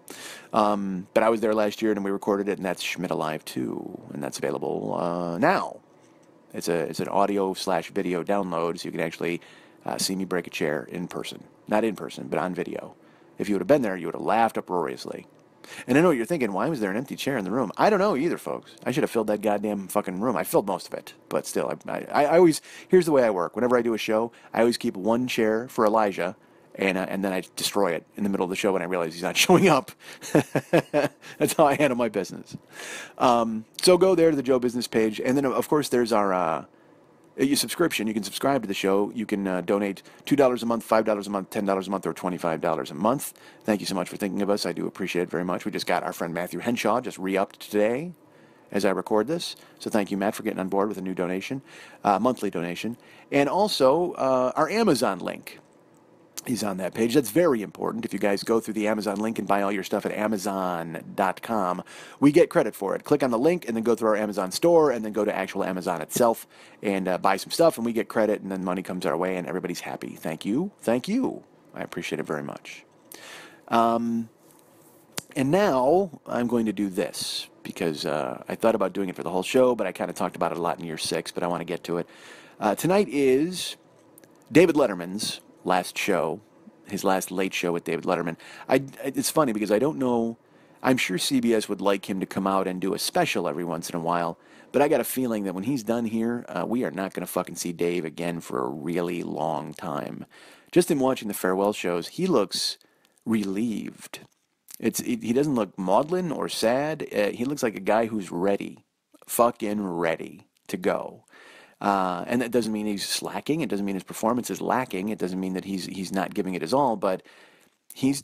But I was there last year, and we recorded it, and that's Schmidt Alive 2, and that's available now. It's an audio/video download, so you can actually see me break a chair in person. Not in person, but on video. If you would have been there, you would have laughed uproariously. And I know what you're thinking, why was there an empty chair in the room? I don't know either, folks. I should have filled that goddamn fucking room. I filled most of it, but still, I always, here's the way I work. Whenever I do a show, I always keep one chair for Elijah, and then I destroy it in the middle of the show when I realize he's not showing up. That's how I handle my business. So go there to the Joe Business page, and then of course there's our subscription. You can subscribe to the show. You can donate $2 a month, $5 a month, $10 a month, or $25 a month. Thank you so much for thinking of us. I do appreciate it very much. We just got our friend Matthew Henshaw just re-upped today as I record this. So thank you, Matt, for getting on board with a new donation, monthly donation. And also our Amazon link. He's on that page. That's very important. If you guys go through the Amazon link and buy all your stuff at Amazon.com, we get credit for it. Click on the link and then go through our Amazon store and then go to actual Amazon itself and buy some stuff, and we get credit, and then money comes our way and everybody's happy. Thank you. Thank you. I appreciate it very much. And now I'm going to do this because I thought about doing it for the whole show, but I kind of talked about it a lot in year 6, but I want to get to it. Tonight is David Letterman's last show, his last late show with David Letterman. It's funny because I don't know I'm sure CBS would like him to come out and do a special every once in a while, but I got a feeling that when he's done here, we are not going to fucking see Dave again for a really long time. Just in watching the farewell shows, he looks relieved. He doesn't look maudlin or sad. He looks like a guy who's ready, fucking ready to go. And that doesn't mean he's slacking. It doesn't mean his performance is lacking. It doesn't mean that he's not giving it his all. But you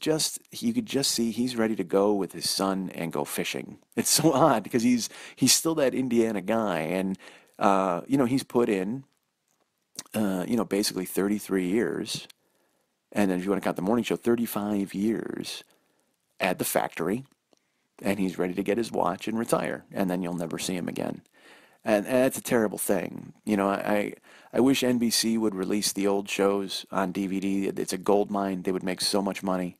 could just see he's ready to go with his son and go fishing. It's so odd because he's still that Indiana guy, and he's put in basically 33 years, and then if you want to count the morning show, 35 years at the factory, and he's ready to get his watch and retire, and then you'll never see him again. And that's a terrible thing. I wish NBC would release the old shows on DVD. It's a gold mine. They would make so much money.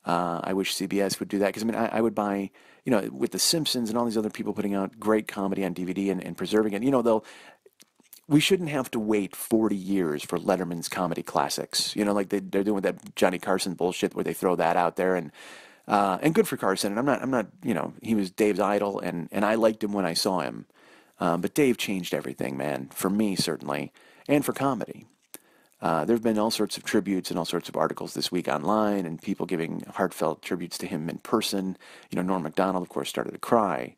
I wish CBS would do that, because I would buy, with The Simpsons and all these other people putting out great comedy on DVD and preserving it. We shouldn't have to wait 40 years for Letterman's comedy classics. Like they're doing with that Johnny Carson bullshit where they throw that out there, and good for Carson. And I'm not, he was Dave's idol, and I liked him when I saw him. But Dave changed everything, man, for me, certainly, and for comedy. There have been all sorts of tributes and all sorts of articles this week online, and people giving heartfelt tributes to him in person. Norm Macdonald, of course, started to cry.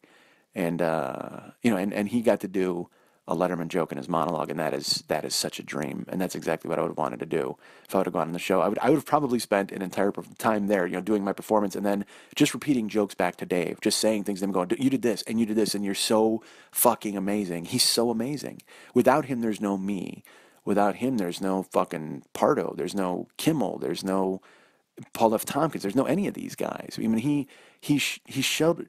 And, and he got to do a Letterman joke in his monologue, and that is such a dream. And that's exactly what I would have wanted to do if I would have gone on the show. I would have probably spent an entire time there, doing my performance, and then just repeating jokes back to Dave, just saying things to him, going, you did this, and you did this, and you're so fucking amazing. He's so amazing. Without him, there's no me. Without him, there's no fucking Pardo. There's no Kimmel. There's no Paul F. Tompkins. There's no any of these guys. He showed,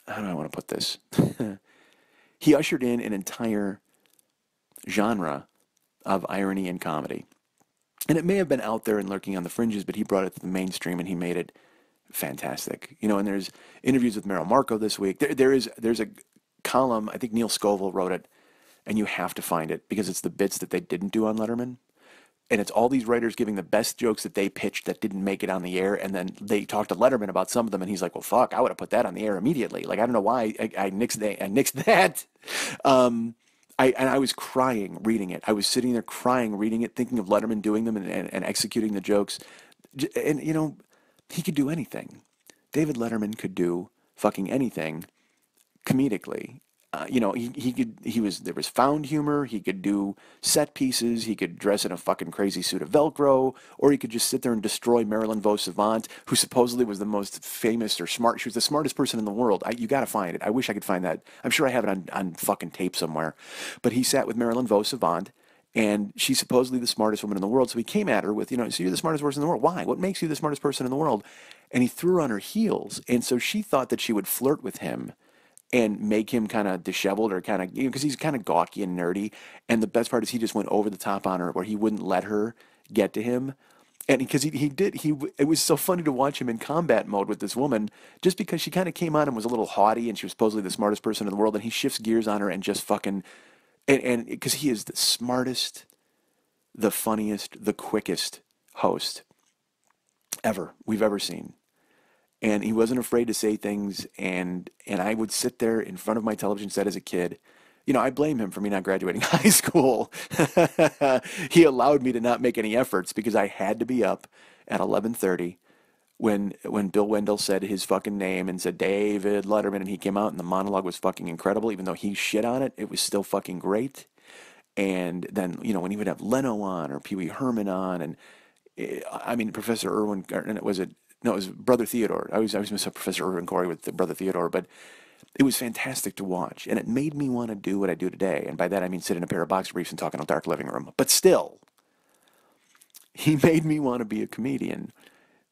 how do I want to put this? He ushered in an entire genre of irony and comedy. And it may have been out there and lurking on the fringes, but he brought it to the mainstream, and he made it fantastic. And there's interviews with Meryl Marco this week. There's a column, I think Neil Scoville wrote it, and you have to find it because it's the bits that they didn't do on Letterman. And it's all these writers giving the best jokes that they pitched that didn't make it on the air, and then they talked to Letterman about some of them, and he's like, well, fuck, I would have put that on the air immediately. Like, I don't know why I nixed that. I was crying reading it. I was sitting there crying reading it, thinking of Letterman doing them and executing the jokes. And, he could do anything. David Letterman could do fucking anything comedically. There was found humor. He could do set pieces. He could dress in a fucking crazy suit of Velcro, or he could just sit there and destroy Marilyn Vaux Savant, who supposedly was the most famous or smart. She was the smartest person in the world. You got to find it. I wish I could find that. I'm sure I have it on fucking tape somewhere. But he sat with Marilyn Vaux Savant, and she's supposedly the smartest woman in the world. So he came at her with, so you're the smartest person in the world. Why? What makes you the smartest person in the world? And he threw her on her heels. And so she thought that she would flirt with him and make him kind of disheveled, or kind of, because he's kind of gawky and nerdy. And the best part is he just went over the top on her, where he wouldn't let her get to him. And because it was so funny to watch him in combat mode with this woman, just because she kind of came on and was a little haughty, and she was supposedly the smartest person in the world, and he shifts gears on her and just fucking, and because he is the smartest, the funniest, the quickest host we've ever seen. And he wasn't afraid to say things, and I would sit there in front of my television set as a kid. I blame him for me not graduating high school. He allowed me to not make any efforts because I had to be up at 11:30 when Bill Wendell said his fucking name and said David Letterman, and he came out, and the monologue was fucking incredible. Even though he shit on it, it was still fucking great. And then, when he would have Leno on or Pee Wee Herman on, and Professor Irwin, no, it was Brother Theodore. I always mix up Professor Irvin Corey with Brother Theodore, but it was fantastic to watch, and it made me want to do what I do today. And by that I mean sit in a pair of boxer briefs and talk in a dark living room. But still, he made me want to be a comedian.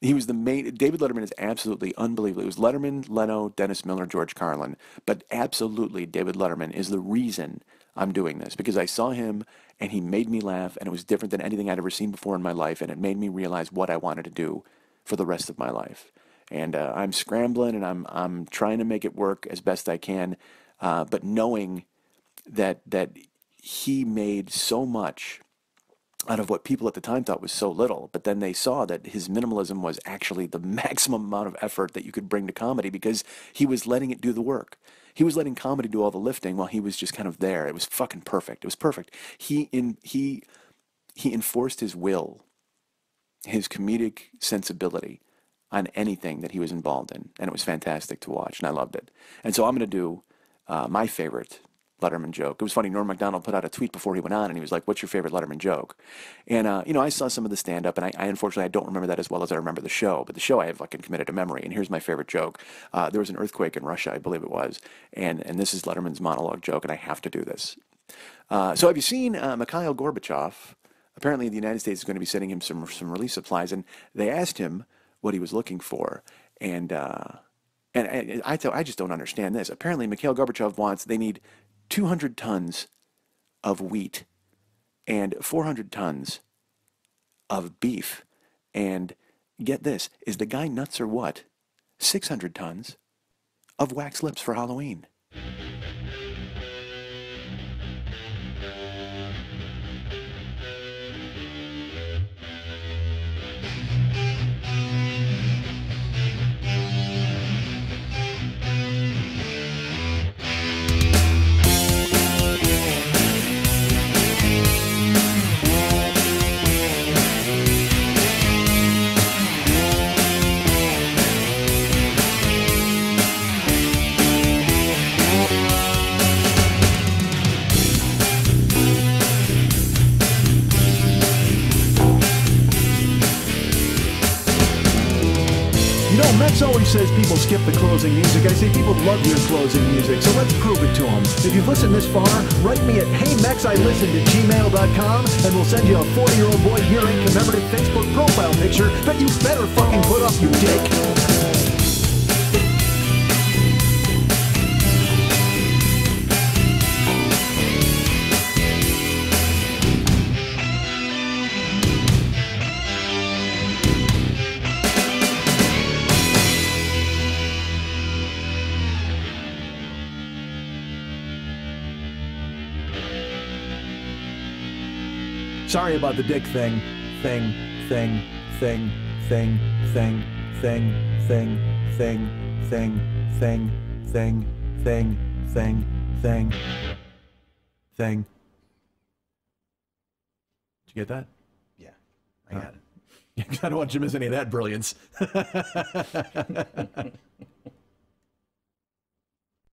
He was the main. David Letterman is absolutely unbelievable. It was Letterman, Leno, Dennis Miller, George Carlin, but absolutely David Letterman is the reason I'm doing this, because I saw him and he made me laugh, and it was different than anything I'd ever seen before in my life, and it made me realize what I wanted to do for the rest of my life. And I'm scrambling, and I'm trying to make it work as best I can, but knowing that he made so much out of what people at the time thought was so little. But then they saw that his minimalism was actually the maximum amount of effort that you could bring to comedy because he was letting it do the work. He was letting comedy do all the lifting while he was just kind of there. It was fucking perfect. It was perfect. He enforced his will, his comedic sensibility on anything that he was involved in, and it was fantastic to watch, and I loved it. And so I'm going to do my favorite Letterman joke. It was funny, Norm Macdonald put out a tweet before he went on, and he was like, what's your favorite Letterman joke? And, I saw some of the stand-up, and I unfortunately, I don't remember that as well as I remember the show, but the show I have fucking committed to memory, and here's my favorite joke. There was an earthquake in Russia, I believe it was, and this is Letterman's monologue joke, and I have to do this. So have you seen Mikhail Gorbachev? Apparently the United States is going to be sending him some relief supplies, and they asked him what he was looking for, and I just don't understand this. Apparently Mikhail Gorbachev they need 200 tons of wheat and 400 tons of beef. And get this, is the guy nuts or what? 600 tons of wax lips for Halloween. Max always says people skip the closing music. I say people love your closing music, so let's prove it to them. If you've listened this far, write me at heymexilistened@gmail.com and we'll send you a 40-year-old boy hearing commemorative Facebook profile picture that you better fucking put up, you dick. Sorry about the dick thing. Thing. Did you get that? Yeah, I got it. I don't want you to miss any of that brilliance.